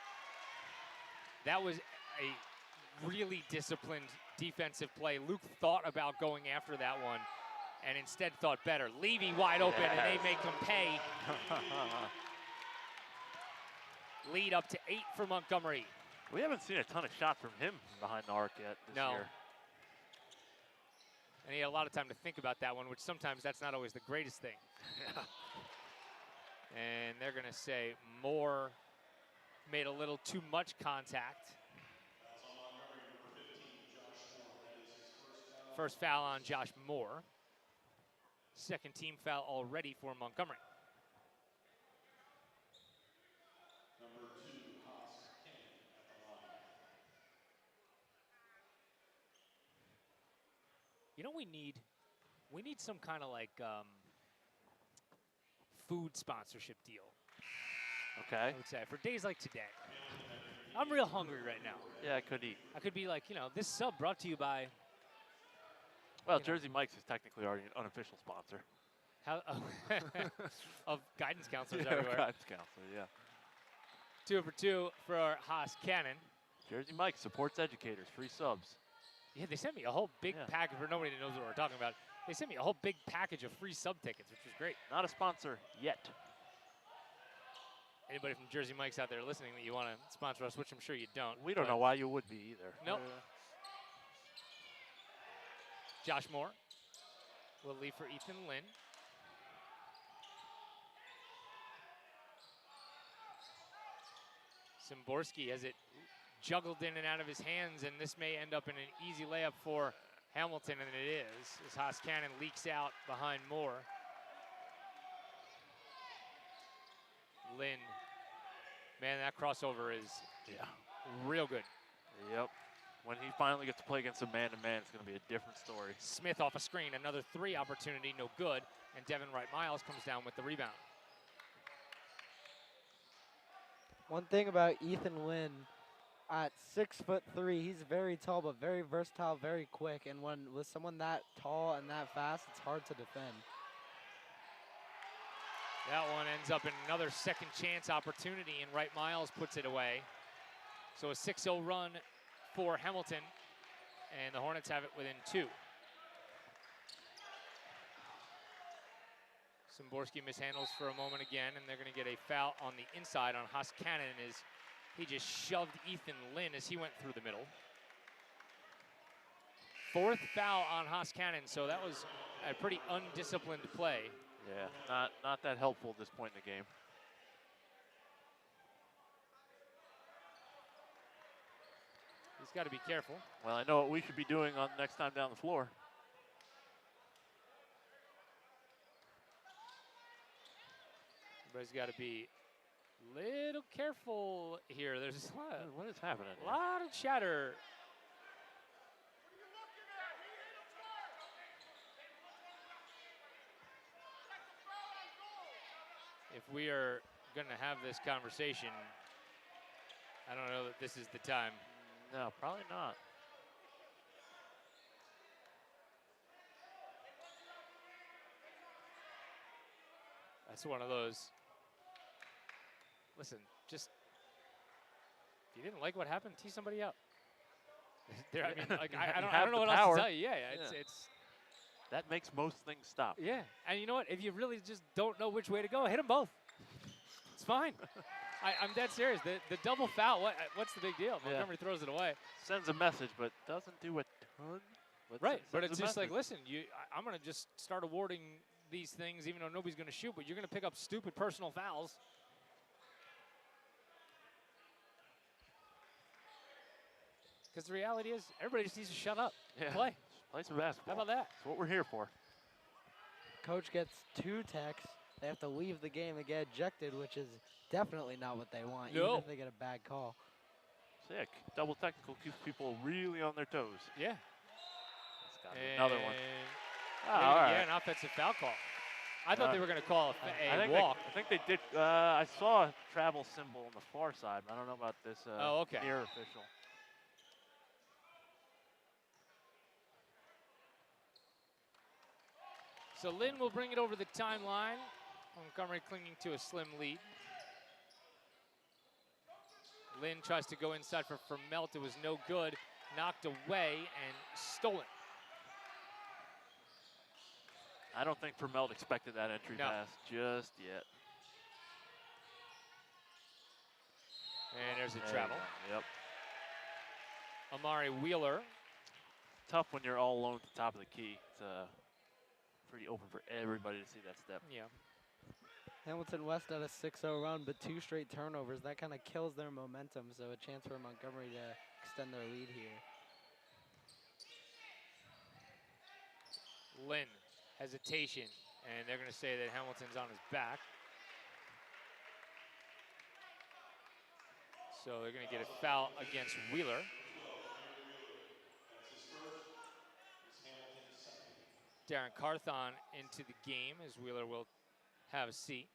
That was a really disciplined defensive play. Luke thought about going after that one and instead thought better. Levy wide open and they make him pay. Lead up to 8 for Montgomery. We haven't seen a ton of shots from him behind the arc yet this year. And he had a lot of time to think about that one, which sometimes that's not always the greatest thing. And they're going to say Moore made a little too much contact. First foul on Josh Moore. Second team foul already for Montgomery. Number 2, Haas Cannon at the line. You know, we need some kind of like food sponsorship deal. Okay. I would say for days like today. I'm real hungry right now. Yeah, I could eat. I could be like, you know, this sub brought to you by. Well, Jersey Mike's is technically already an unofficial sponsor. Of guidance counselors everywhere. Guidance counselor, yeah. 2 for 2 for Haas Cannon. Jersey Mike supports educators, free subs. Yeah, they sent me a whole big package for nobody that knows what we're talking about. They sent me a whole big package of free sub tickets, which was great. Not a sponsor yet. Anybody from Jersey Mike's out there listening that you want to sponsor us, which I'm sure you don't. We don't know why you would be either. Nope. Josh Moore will leave for Ethan Lynn. Szymborski has it juggled in and out of his hands, and this may end up in an easy layup for Hamilton, and it is, as Haas Cannon leaks out behind Moore. Lynn, man, that crossover is real good. Yep. When he finally gets to play against a man-to-man, it's going to be a different story. Smith off a screen, another 3 opportunity, no good, and Devin Wright Miles comes down with the rebound. One thing about Ethan Lynn, at 6'3", he's very tall but very versatile, very quick. And with someone that tall and that fast, it's hard to defend. That one ends up in another second chance opportunity, and Wright Miles puts it away. So a 6-0 run for Hamilton, and the Hornets have it within 2. Szymborski mishandles for a moment again, and they're going to get a foul on the inside on Haas Cannon as he just shoved Ethan Lynn as he went through the middle. 4th foul on Haas Cannon, so that was a pretty undisciplined play. Yeah, not that helpful at this point in the game. He's got to be careful. Well, I know what we should be doing on next time down the floor. Everybody's got to be a little careful here. There's What is happening? a lot of chatter. If we are going to have this conversation, I don't know that this is the time. No, probably not. That's one of those. Listen, just if you didn't like what happened, tee somebody up. I mean, like I don't know what else to tell you. Yeah, it's that makes most things stop. yeah. And you know what? If you really just don't know which way to go, hit them both. It's fine. I'm dead serious. The double foul. What's the big deal? Montgomery throws it away. Sends a message, but doesn't do a ton. Right, but it's just like, listen, I'm going to just start awarding these things, even though nobody's going to shoot, but you're going to pick up stupid personal fouls. Because the reality is, everybody just needs to shut up. Yeah. Play. Play some basketball. How about that? That's what we're here for. Coach gets 2 techs. They have to leave the game and get ejected, which is definitely not what they want, even No. if they get a bad call. Sick. Double technical keeps people really on their toes. Yeah. That's got to be another one. Yeah, all right. an offensive foul call. I thought they were going to call a walk. I think they did. I saw a travel symbol on the far side, but I don't know about this okay. near official. So Lynn will bring it over the timeline. Montgomery clinging to a slim lead. Lynn tries to go inside for Melt. It was no good. Knocked away and stolen. I don't think Vermelt expected that entry pass just yet. And there's a travel. Yep. Amari Wheeler. Tough when you're all alone at the top of the key. It's pretty open for everybody to see that step. Yeah. Hamilton West had a 6-0 run, but 2 straight turnovers. That kind of kills their momentum, so a chance for Montgomery to extend their lead here. Lynn, hesitation, and they're going to say that Hamilton's on his back. So they're going to get a foul against Wheeler. Darren Carthon into the game as Wheeler will have a seat.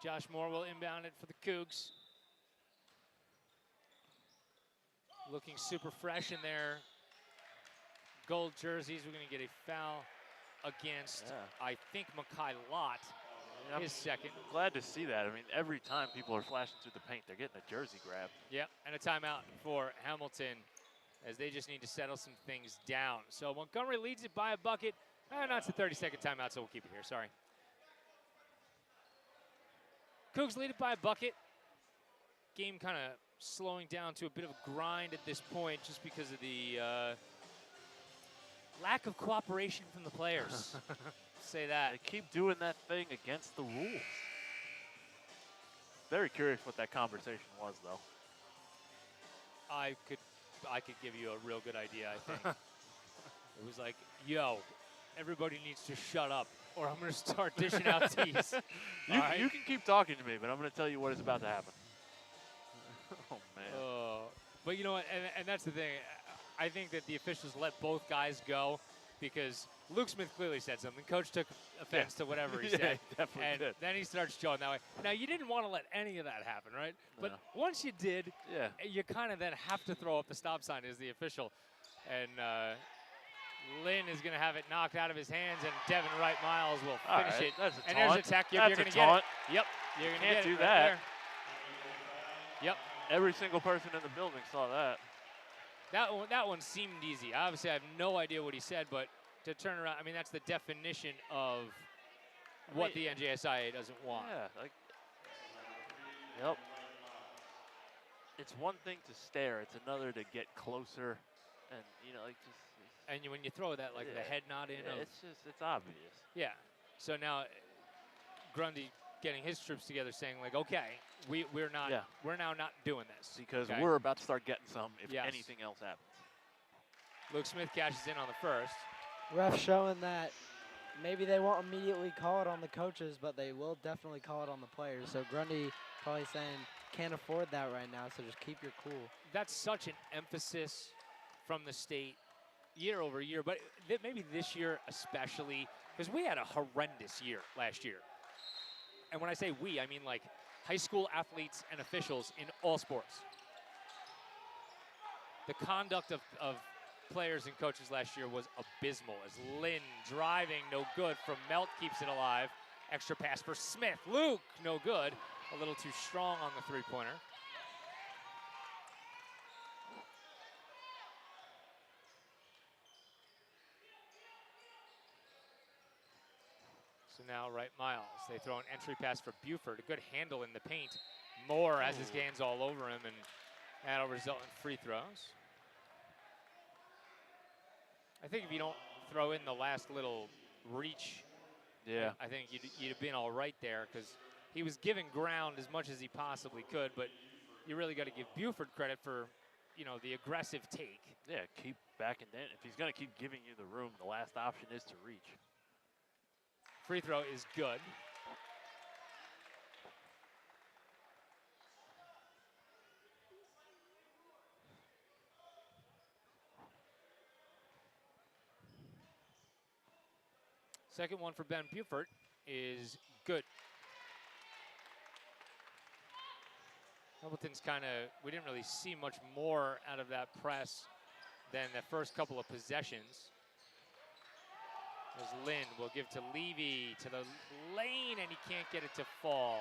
Josh Moore will inbound it for the Cougs. Looking super fresh in their gold jerseys. We're going to get a foul against, I think, Immaculata. His second. Glad to see that. I mean, every time people are flashing through the paint, they're getting a jersey grab. Yeah, and a timeout for Hamilton as they just need to settle some things down. So Montgomery leads it by a bucket. No, it's a 30-second timeout, so we'll keep it here. Sorry. Cougs lead it by a bucket. Game kind of slowing down to a bit of a grind at this point just because of the lack of cooperation from the players. Say that. They keep doing that thing against the rules. Very curious what that conversation was, though. I could give you a real good idea, I think. It was like, yo, everybody needs to shut up or I'm going to start dishing out tees. You can keep talking to me, but I'm going to tell you what is about to happen. Oh, man. But you know what, and that's the thing. I think that the officials let both guys go because Luke Smith clearly said something. Coach took offense to whatever he said. Definitely and did. then he starts showing that way. Now, you didn't want to let any of that happen, right? No. But once you did, you kind of then have to throw up the stop sign as the official. And Lynn is going to have it knocked out of his hands, and Devin Wright Miles will finish it. That's a and taunt. there's a tech. You're That's going a to get taunt. it. Yep. You're going to Can't get do it that. right there. Yep. Every single person in the building saw that. That one seemed easy. Obviously, I have no idea what he said, but to turn around, I mean, that's the definition of what the NJSIA doesn't want. Yeah. Yep. it's one thing to stare, it's another to get closer, and like just. And when you throw that, like the head nod in, it's obvious. Yeah. So now Grundy getting his troops together, saying like, okay, we're now not doing this Because okay? we're about to start getting some if Yes. anything else happens. Luke Smith cashes in on the first. Ref showing that maybe they won't immediately call it on the coaches, but they will definitely call it on the players. So Grundy probably saying, can't afford that right now, so just keep your cool. That's such an emphasis from the state year over year, but maybe this year especially, because we had a horrendous year last year. And when I say we, I mean like high school athletes and officials in all sports. The conduct of players and coaches last year was abysmal, as Lynn driving, no good, from Melt keeps it alive. Extra pass for Smith. Luke, no good. A little too strong on the three-pointer. So now Wright Miles, they throw an entry pass for Buford. A good handle in the paint. Moore has his hands all over him, and that'll result in free throws. I think if you don't throw in the last little reach, I think you'd have been all right there, because he was giving ground as much as he possibly could, but you really got to give Buford credit for, the aggressive take. Yeah, keep backing down. If he's going to keep giving you the room, the last option is to reach. Free throw is good. Second one for Ben Buford is good. Hamilton's we didn't really see much more out of that press than the first couple of possessions. As Lynn will give to Levy to the lane, and he can't get it to fall.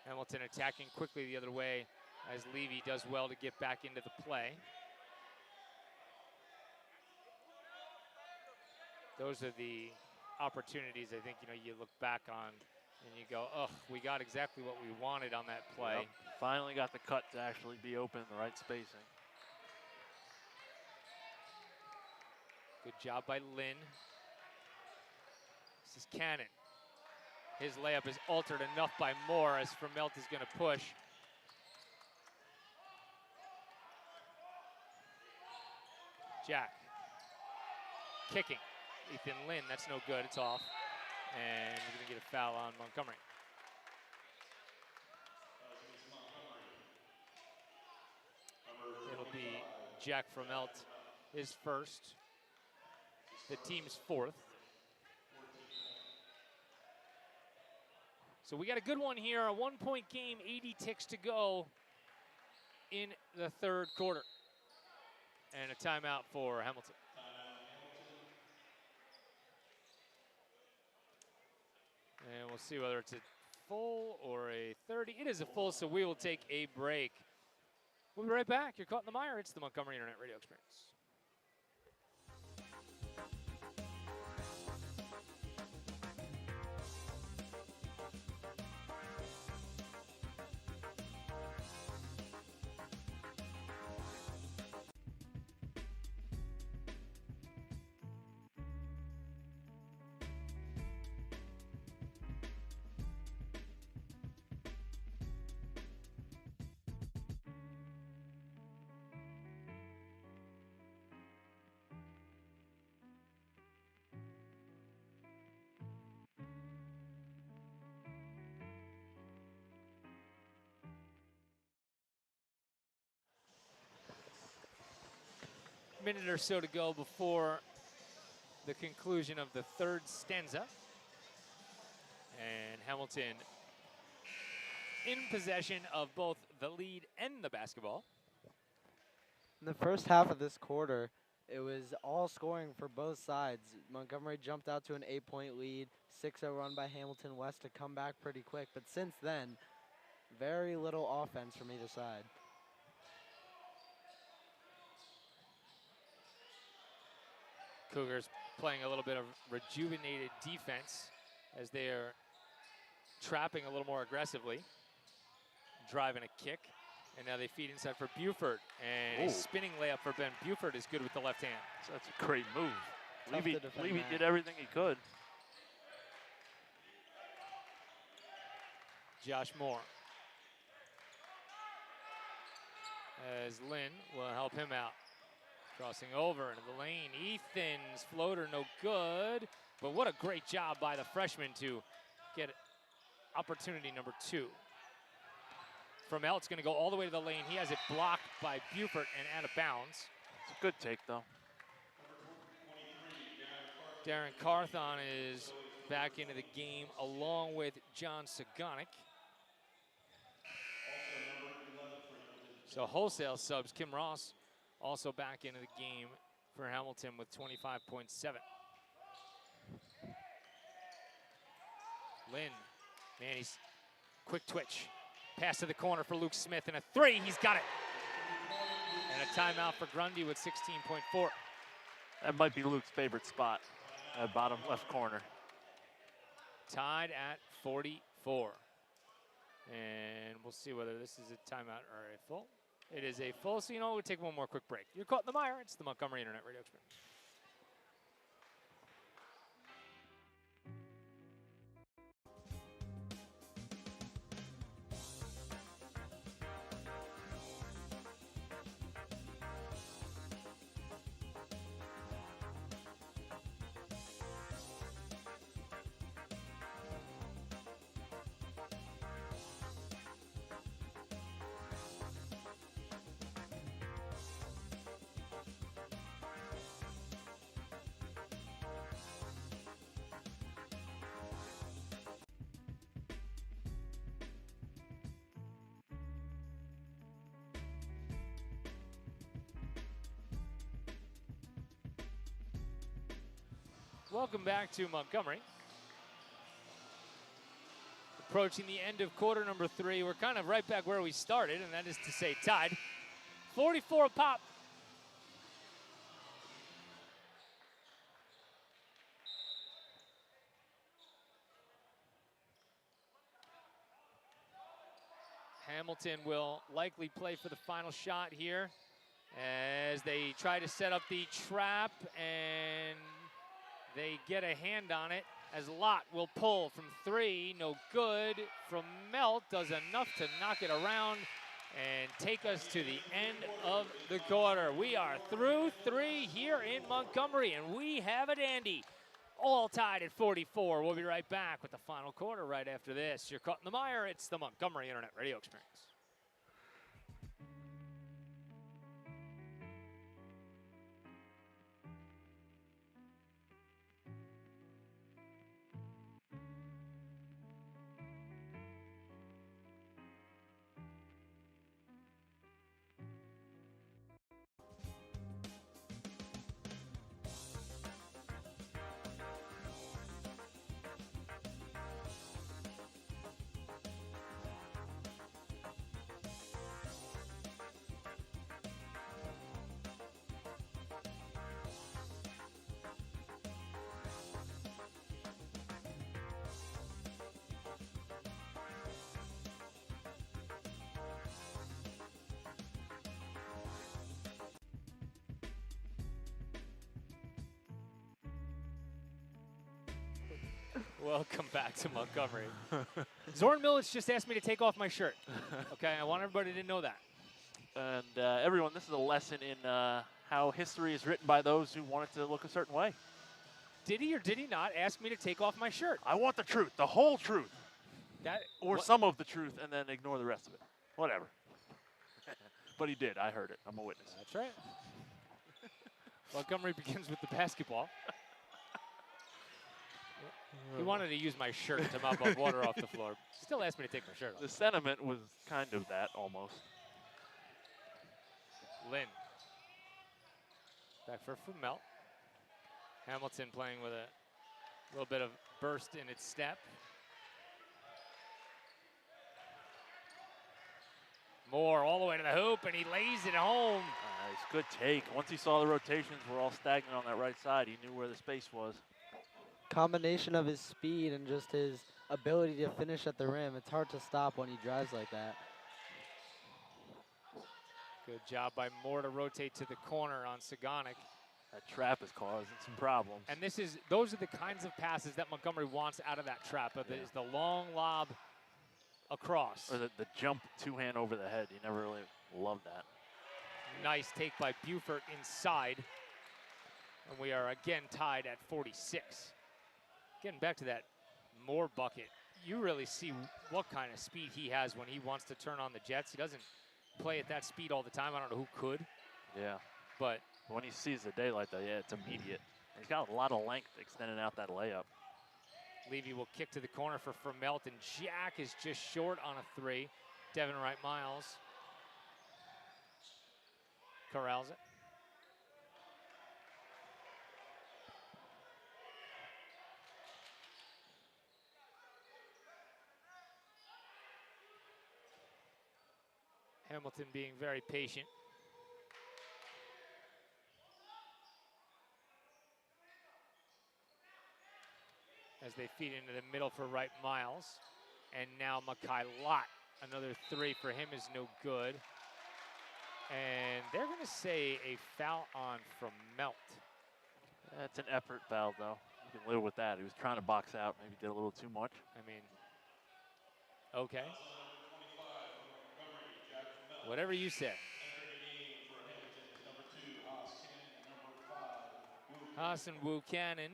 Hamilton attacking quickly the other way, as Levy does well to get back into the play. Those are the opportunities I think you look back on and you go, oh, we got exactly what we wanted on that play. Yep. Finally got the cut to actually be open in the right spacing. Good job by Lynn. This is Cannon. His layup is altered enough by Moore, as Vermelt is going to push. Jack. Kicking. Ethan Lynn, that's no good, it's off. And we're going to get a foul on Montgomery. It'll be Jack Vermelt, his first, the team's fourth. So we got a good one here, a 1-point game, 80 ticks to go in the third quarter. And a timeout for Hamilton. And we'll see whether it's a full or a 30. It is a full, so we will take a break. We'll be right back. You're caught in the mire. It's the Montgomery Internet Radio Experience. Minute or so to go before the conclusion of the third stanza. And Hamilton in possession of both the lead and the basketball. In the first half of this quarter, it was all scoring for both sides. Montgomery jumped out to an 8-point lead, 6-0 run by Hamilton West to come back pretty quick. But since then, very little offense from either side. Cougars playing a little bit of rejuvenated defense as they are trapping a little more aggressively. driving a kick. And now they feed inside for Buford. And a spinning layup for Ben Buford is good with the left hand. So that's a great move. Tough to Levy defend that. did everything he could. Josh Moore. As Lynn will help him out. Crossing over into the lane. Ethan's floater no good. But what a great job by the freshman to get opportunity number 2. From Elt's going to go all the way to the lane. He has it blocked by Buford and out of bounds. It's a good take, though. Darren Carthon is back into the game along with John Sagonic. So wholesale subs, Kim Ross also back into the game for Hamilton with 25.7. Lynn, man, he's quick twitch. Pass to the corner for Luke Smith and a 3, he's got it. And a timeout for Grundy with 16.4. That might be Luke's favorite spot, at bottom left corner. Tied at 44. And we'll see whether this is a timeout or a full. It is a full, so you know, we'll take one more quick break. You're caught in the mire. It's the Montgomery Internet Radio Experience. Welcome back to Montgomery. Approaching the end of quarter number 3. We're kind of right back where we started, and that is to say tied. 44 pop. Hamilton will likely play for the final shot here as they try to set up the trap, and they get a hand on it as Lott will pull from 3, no good. From Melt, does enough to knock it around and take us to the end of the quarter. We are through 3 here in Montgomery, and we have a dandy. All tied at 44. We'll be right back with the final quarter right after this. You're caught in the mire. It's the Montgomery Internet Radio Experience. Welcome back to Montgomery. Zorn Millich just asked me to take off my shirt. Okay, I want everybody to know that. And everyone, this is a lesson in how history is written by those who want it to look a certain way. Did he or did he not ask me to take off my shirt? I want the truth, the whole truth. That Or some of the truth, and then ignore the rest of it. Whatever. But he did. I heard it. I'm a witness. That's right. Montgomery begins with the basketball. He wanted to use my shirt to mop up water off the floor. Still asked me to take my shirt off. The sentiment was kind of that, almost. Lynn. Back for Melt. Hamilton playing with a little bit of burst in its step. Moore all the way to the hoop, and he lays it home. Nice, good take. Once he saw the rotations were all stagnant on that right side, he knew where the space was. Combination of his speed and just his ability to finish at the rim. It's hard to stop when he drives like that. Good job by Moore to rotate to the corner on Sagonic. That trap is causing some problems. And those are the kinds of passes that Montgomery wants out of that trap. Is the long lob across. Or the jump two-hand over the head. You never really loved that. Nice take by Buford inside. And we are again tied at 46. Getting back to that Moore bucket, you really see what kind of speed he has when he wants to turn on the jets. He doesn't play at that speed all the time. I don't know who could. Yeah. But when he sees the daylight, though, yeah, it's immediate. He's got a lot of length extending out that layup. Levy will kick to the corner for Vermelt, and Jack is just short on a three. Devin Wright Miles corrals it. Hamilton being very patient. As they feed into the middle for Wright Miles. And now Immaculata, another three for him is no good. And they're gonna say a foul on Vermelt. That's an effort foul, though. You can live with that. He was trying to box out, maybe did a little too much. I mean, okay. Whatever you say. Haas and Wu Cannon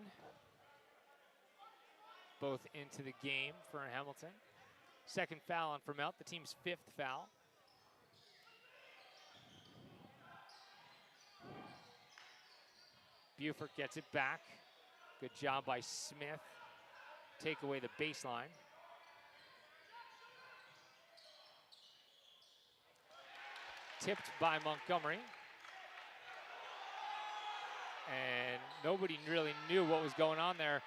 both into the game for Hamilton. Second foul on Vermelt, the team's fifth foul. Buford gets it back. Good job by Smith. Take away the baseline. Tipped by Montgomery. And nobody really knew what was going on there.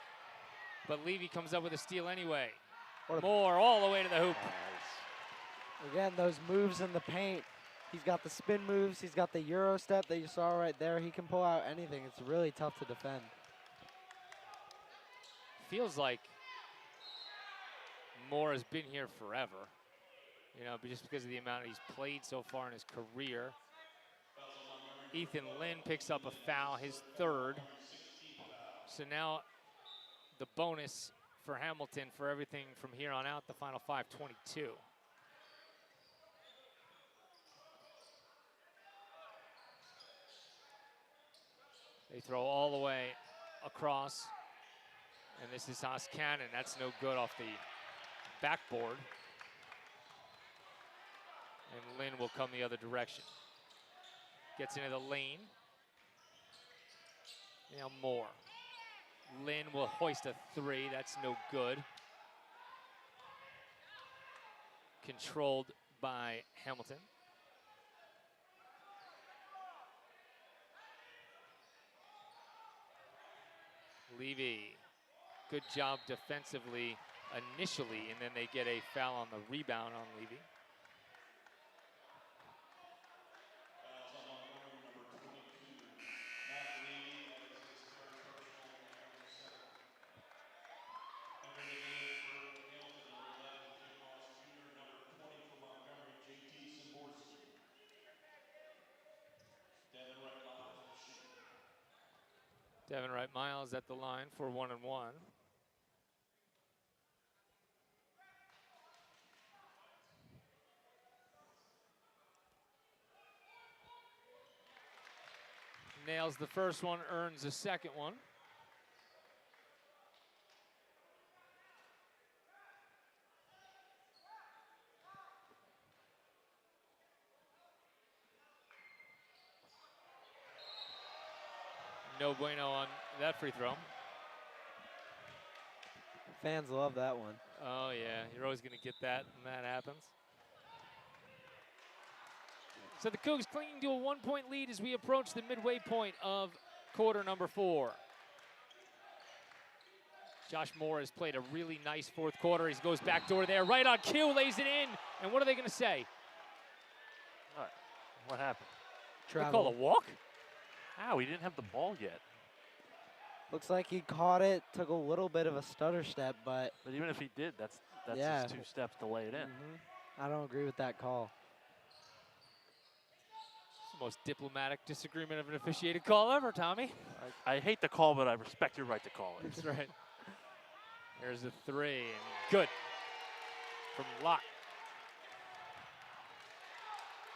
But Levy comes up with a steal anyway. Moore all the way to the hoop. Again, those moves in the paint. He's got the spin moves. He's got the Euro step that you saw right there. He can pull out anything. It's really tough to defend. Feels like Moore has been here forever. You know, but just because of the amount he's played so far in his career. Ethan Lynn picks up a foul, his third. So now the bonus for Hamilton for everything from here on out, the final 5:22. They throw all the way across. And this is Haas Cannon. That's no good off the backboard. And Lynn will come the other direction. Gets into the lane. Now Moore. Lynn will hoist a three. That's no good. Controlled by Hamilton. Levy. Good job defensively initially, and then they get a foul on the rebound on Levy. Devin Wright Miles at the line for 1 and 1. Nails the first one, earns the second one. No bueno on that free throw. Fans love that one. Oh yeah, you're always gonna get that when that happens. So the Cougs clinging to a 1-point lead as we approach the midway point of quarter number 4. Josh Moore has played a really nice fourth quarter. He goes backdoor there, right on cue, lays it in. And what are they gonna say? What happened? They call a walk? How? He didn't have the ball yet. Looks like he caught it, took a little bit of a stutter step, but even if he did, that's yeah. his 2 steps to lay it in. I don't agree with that call. Most diplomatic disagreement of an officiated call ever, Tommy. I hate the call, but I respect your right to call it. That's right. Here's a 3, and good from Locke.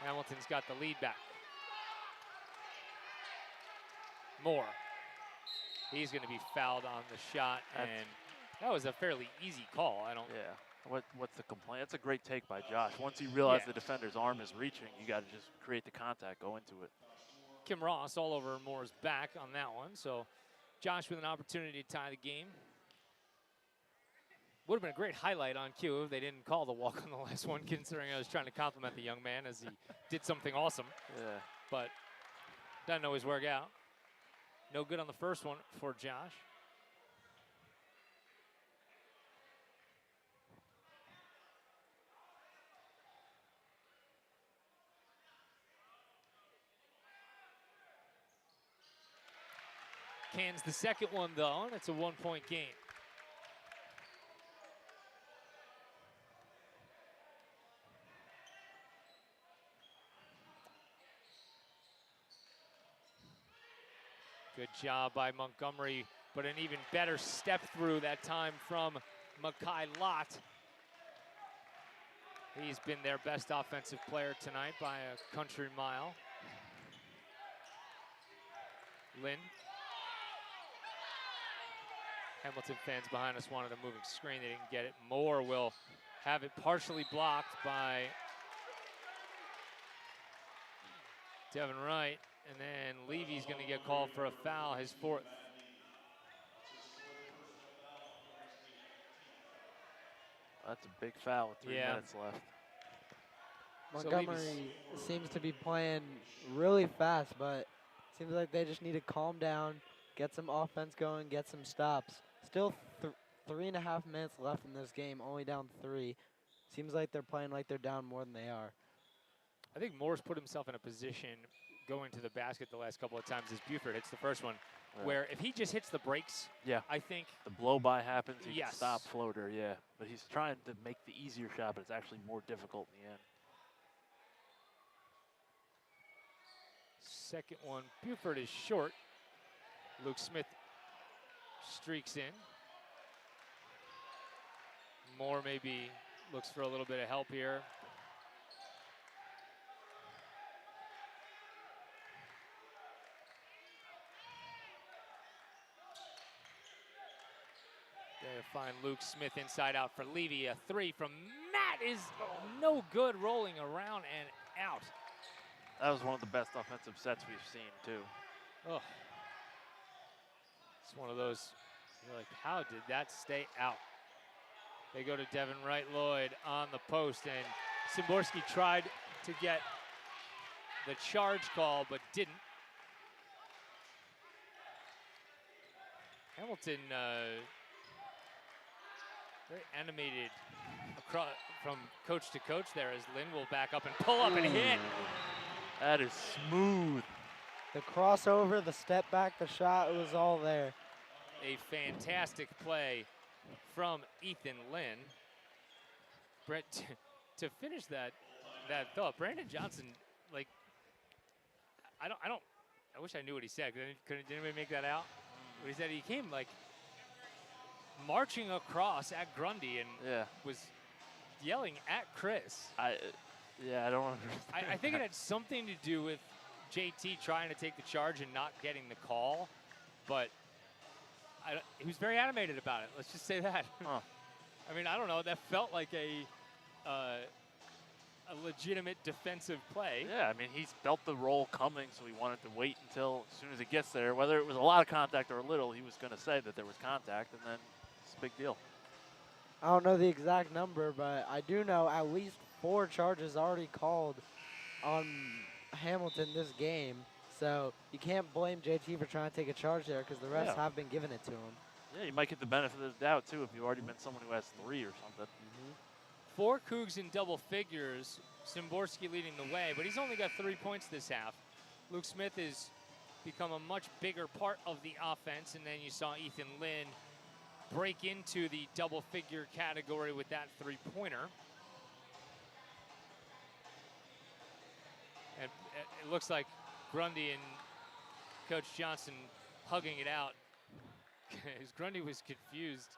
Hamilton's got the lead back. Moore. He's going to be fouled on the shot, and that was a fairly easy call. Yeah. What's the complaint? That's a great take by Josh. Once you realize the defender's arm is reaching, you got to just create the contact, go into it. Kim Ross all over Moore's back on that one. So Josh with an opportunity to tie the game. Would have been a great highlight on cue if they didn't call the walk on the last one, considering I was trying to compliment the young man as he did something awesome. Yeah. But doesn't always work out. No good on the first one for Josh. Cans the second one, though, and it's a 1-point game. Good job by Montgomery, but an even better step through that time from Immaculata. He's been their best offensive player tonight by a country mile. Lynn. Hamilton fans behind us wanted a moving screen. They didn't get it. Moore will have it partially blocked by Devin Wright. And then Levy's going to get called for a foul, his 4th. That's a big foul with 3 minutes left. Montgomery seems to be playing really fast, but seems like they just need to calm down, get some offense going, get some stops. Still 3.5 minutes left in this game, only down 3. Seems like they're playing like they're down more than they are. I think Moore's put himself in a position going to the basket the last couple of times as Buford hits the first one, where if he just hits the brakes, I think the blow-by happens, he can stop floater, but he's trying to make the easier shot, but it's actually more difficult in the end. Second one, Buford is short. Luke Smith streaks in. Moore maybe looks for a little bit of help here. They find Luke Smith inside out for Levy. A 3 from Matt is no good, rolling around and out. That was one of the best offensive sets we've seen, too. Oh. It's one of those, you're like, how did that stay out? They go to Devin Wright Lloyd on the post, and Szymborski tried to get the charge call, but didn't. Hamilton, very animated across from coach to coach there as Lynn will back up and pull up and hit. That is smooth. The crossover, the step back, the shot, it was all there. A fantastic play from Ethan Lynn. Brett, to finish that thought, Brandon Johnson, like, I wish I knew what he said. Did anybody make that out? What he said, he came like marching across at Grundy and was yelling at Chris. I don't understand. I think it had something to do with JT trying to take the charge and not getting the call, but he was very animated about it. Let's just say that. Huh. I mean, I don't know. That felt like a legitimate defensive play. Yeah, I mean, he's felt the roll coming, so he wanted to wait until as soon as it gets there. Whether it was a lot of contact or a little, he was going to say that there was contact, and then it's a big deal. I don't know the exact number, but I do know at least 4 charges already called on Hamilton this game. So you can't blame JT for trying to take a charge there because the refs have been giving it to him. Yeah, you might get the benefit of the doubt, too, if you've already been someone who has 3 or something. 4 Cougs in double figures. Szymborski leading the way, but he's only got 3 points this half. Luke Smith has become a much bigger part of the offense, and then you saw Ethan Lynn break into the double figure category with that 3-pointer. it looks like Grundy and Coach Johnson hugging it out. As Grundy was confused.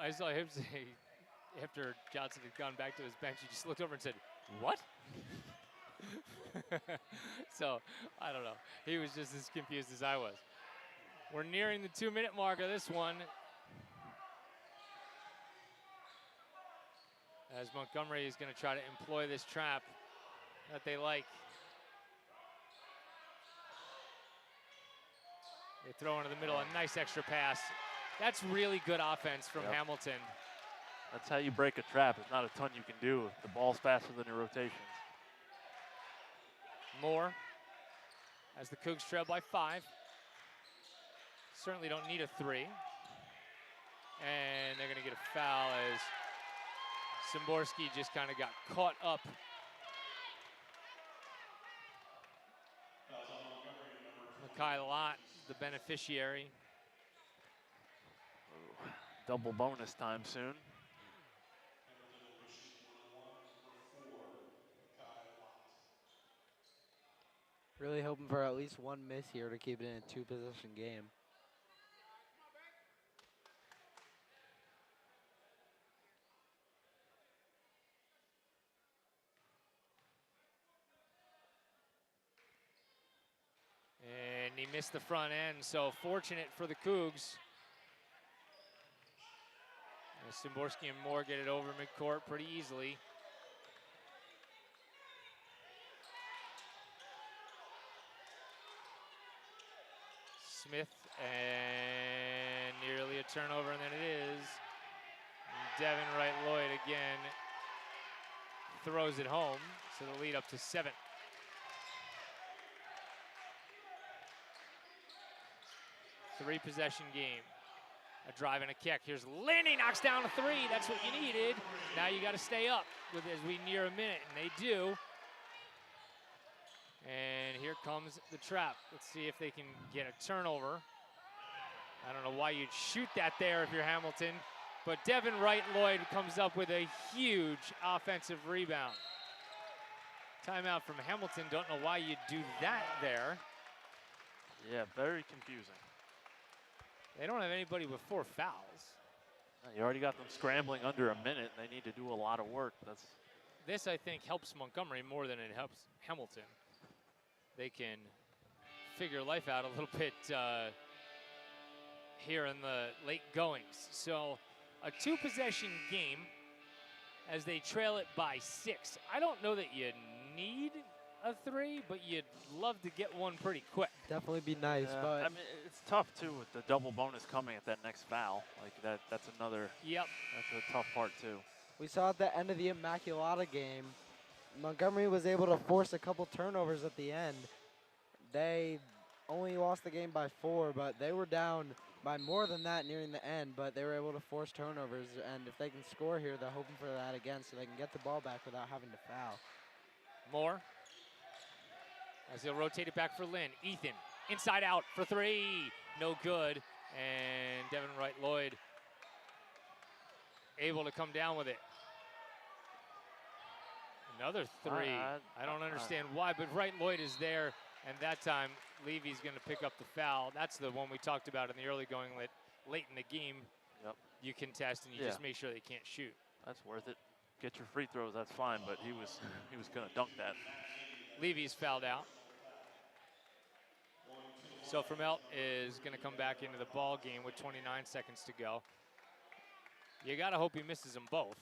I saw him say, after Johnson had gone back to his bench, he just looked over and said, "What?" So, I don't know. He was just as confused as I was. We're nearing the 2-minute mark of this one. As Montgomery is going to try to employ this trap that they like. They throw into the middle, a nice extra pass. That's really good offense from Hamilton. That's how you break a trap. There's not a ton you can do. The ball's faster than your rotations. Moore, as the Cougs trail by 5. Certainly don't need a 3. And they're going to get a foul as Szymborski just kind of got caught up. Immaculata, the beneficiary. Ooh, double bonus time soon. Really hoping for at least one miss here to keep it in a 2-possession game. And he missed the front end, so fortunate for the Cougs. Szymborski and Moore get it over midcourt pretty easily. Smith, and nearly a turnover, and then it is. Devin Wright-Lloyd again throws it home, so the lead up to 7. Three-possession game. A drive and a kick. Here's Landy, knocks down a 3. That's what you needed. Now you got to stay up with as we near a minute, and they do. And here comes the trap. Let's see if they can get a turnover. I don't know why you'd shoot that there if you're Hamilton, but Devin Wright-Lloyd comes up with a huge offensive rebound. Timeout from Hamilton. Don't know why you'd do that there. Yeah, very confusing. They don't have anybody with 4 fouls. You already got them scrambling under a minute. They need to do a lot of work. This, I think, helps Montgomery more than it helps Hamilton. They can figure life out a little bit here in the late goings. So a 2-possession game as they trail it by 6. I don't know that you need a 3, but you'd love to get one pretty quick. Definitely be nice, but I mean, it's tough too with the double bonus coming at that next foul. Like that's another. Yep. That's a tough part too. we saw at the end of the Immaculata game, Montgomery was able to force a couple turnovers at the end. They only lost the game by 4, but they were down by more than that nearing the end, but they were able to force turnovers, and if they can score here, they're hoping for that again so they can get the ball back without having to foul. Moore, as they'll rotate it back for Lynn. Ethan, inside out for 3, no good, and Devin Wright-Lloyd able to come down with it. Another 3. I don't understand why, but Wright-Lloyd is there, and that time Levy's going to pick up the foul. That's the one we talked about in the early going late in the game. Yep. You contest and you just make sure they can't shoot. That's worth it. Get your free throws, that's fine, but he was going to dunk that. Levy's fouled out. So Vermelt is going to come back into the ball game with 29 seconds to go. You got to hope he misses them both.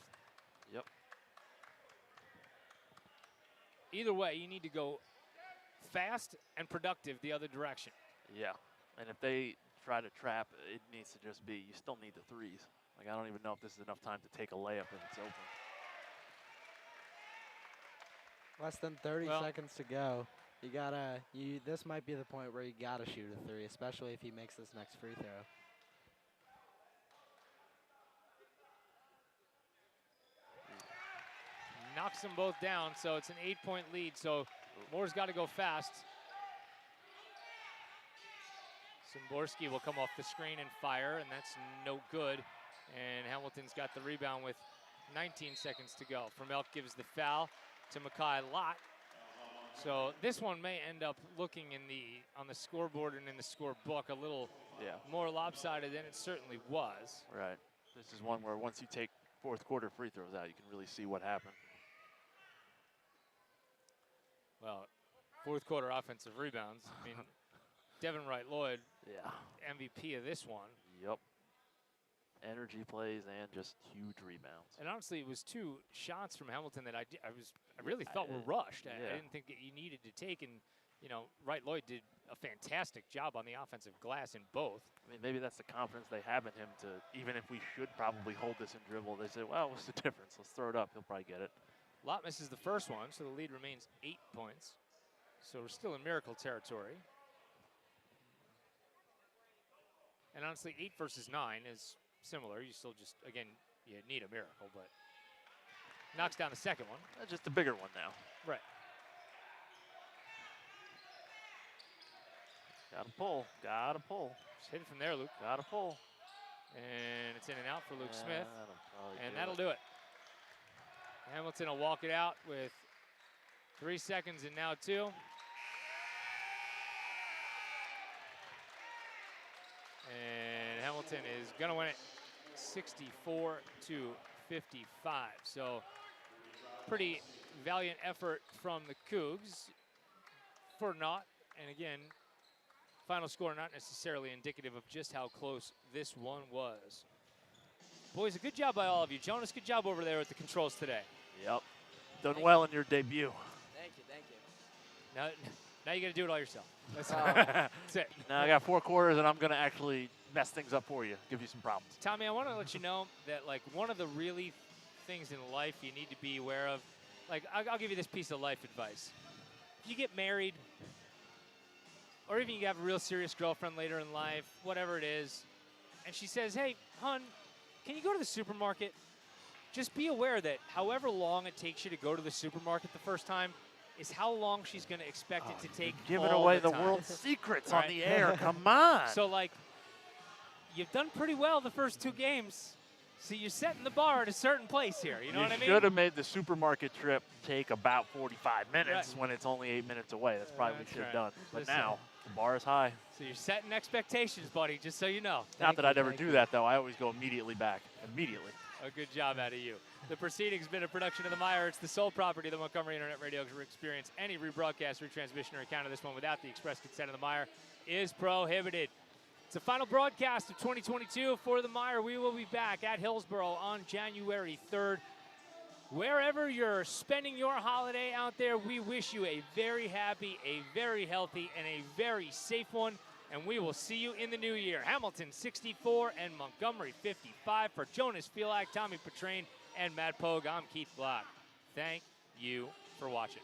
Yep. Either way, you need to go fast and productive the other direction. Yeah, and if they try to trap, it needs to just be, you still need the 3s. Like, I don't even know if this is enough time to take a layup if it's open. Less than 30 seconds to go. You gotta, this might be the point where you gotta shoot a 3, especially if he makes this next free throw. Knocks them both down, so it's an 8-point lead, so Moore's got to go fast. Szymborski will come off the screen and fire, and that's no good. And Hamilton's got the rebound with 19 seconds to go. Vermelt gives the foul to Immaculata. So this one may end up looking on the scoreboard and in the scorebook a little more lopsided than it certainly was. Right. This is one where once you take fourth quarter free throws out, you can really see what happened. Well, fourth quarter offensive rebounds. I mean, Devin Wright-Lloyd, MVP of this one. Yep. Energy plays and just huge rebounds. And honestly, it was 2 shots from Hamilton that I really thought were rushed. I didn't think that you needed to take, and you know, Wright-Lloyd did a fantastic job on the offensive glass in both. I mean, maybe that's the confidence they have in him to, even if we should probably hold this and dribble, they say, well, what's the difference? Let's throw it up. He'll probably get it. Lott misses the first one, so the lead remains 8 points. So we're still in miracle territory. And honestly, 8 versus 9 is similar. You still just, again, you need a miracle, but knocks down the second one. Just a bigger one now. Right. Gotta pull. Gotta pull. Just hit it from there, Luke. Gotta pull. And it's in and out for Luke Smith. And that'll that'll do it. Hamilton will walk it out with 3 seconds and now 2. And Hamilton is going to win it 64-55. So pretty valiant effort from the Cougs for naught. And again, final score not necessarily indicative of just how close this one was. Boys, a good job by all of you. Jonas, good job over there with the controls today. Yep. Done well in your debut. Thank you, thank you. Now you got to do it all yourself. That's it. Now I got 4 quarters, and I'm going to actually mess things up for you, give you some problems. Tommy, I want to let you know that, like, one of the really things in life you need to be aware of, like, I'll give you this piece of life advice. If you get married, or even you have a real serious girlfriend later in life, whatever it is, and she says, hey, hon, can you go to the supermarket? Just be aware that however long it takes you to go to the supermarket the first time is how long she's going to expect it to take. Giving all away the the time. world's secrets on Right. the air. Come on. So, like, you've done pretty well the first 2 games. So you're setting the bar at a certain place here. You know what I mean? You should have made the supermarket trip take about 45 minutes Right. when it's only 8 minutes away. That's probably what we That's should have right. done. But Listen. now, the bar is high. So you're setting expectations, buddy, just so you know. Not that I'd ever thank do you. that, though. I always go immediately back. Immediately. A good job out of you. The proceedings have been a production of the MIRE. It's the sole property of the Montgomery Internet Radio Experience. Any rebroadcast, retransmission, or account of this one without the express consent of the MIRE is prohibited. It's the final broadcast of 2022 for the MIRE. We will be back at Hillsborough on January 3rd. Wherever you're spending your holiday out there, we wish you a very happy, a very healthy, and a very safe one. And we will see you in the new year. Hamilton 64 and Montgomery 55. For Jonas Fielak, Tommy Petrain, and Matt Pogue, I'm Keith Glock. Thank you for watching.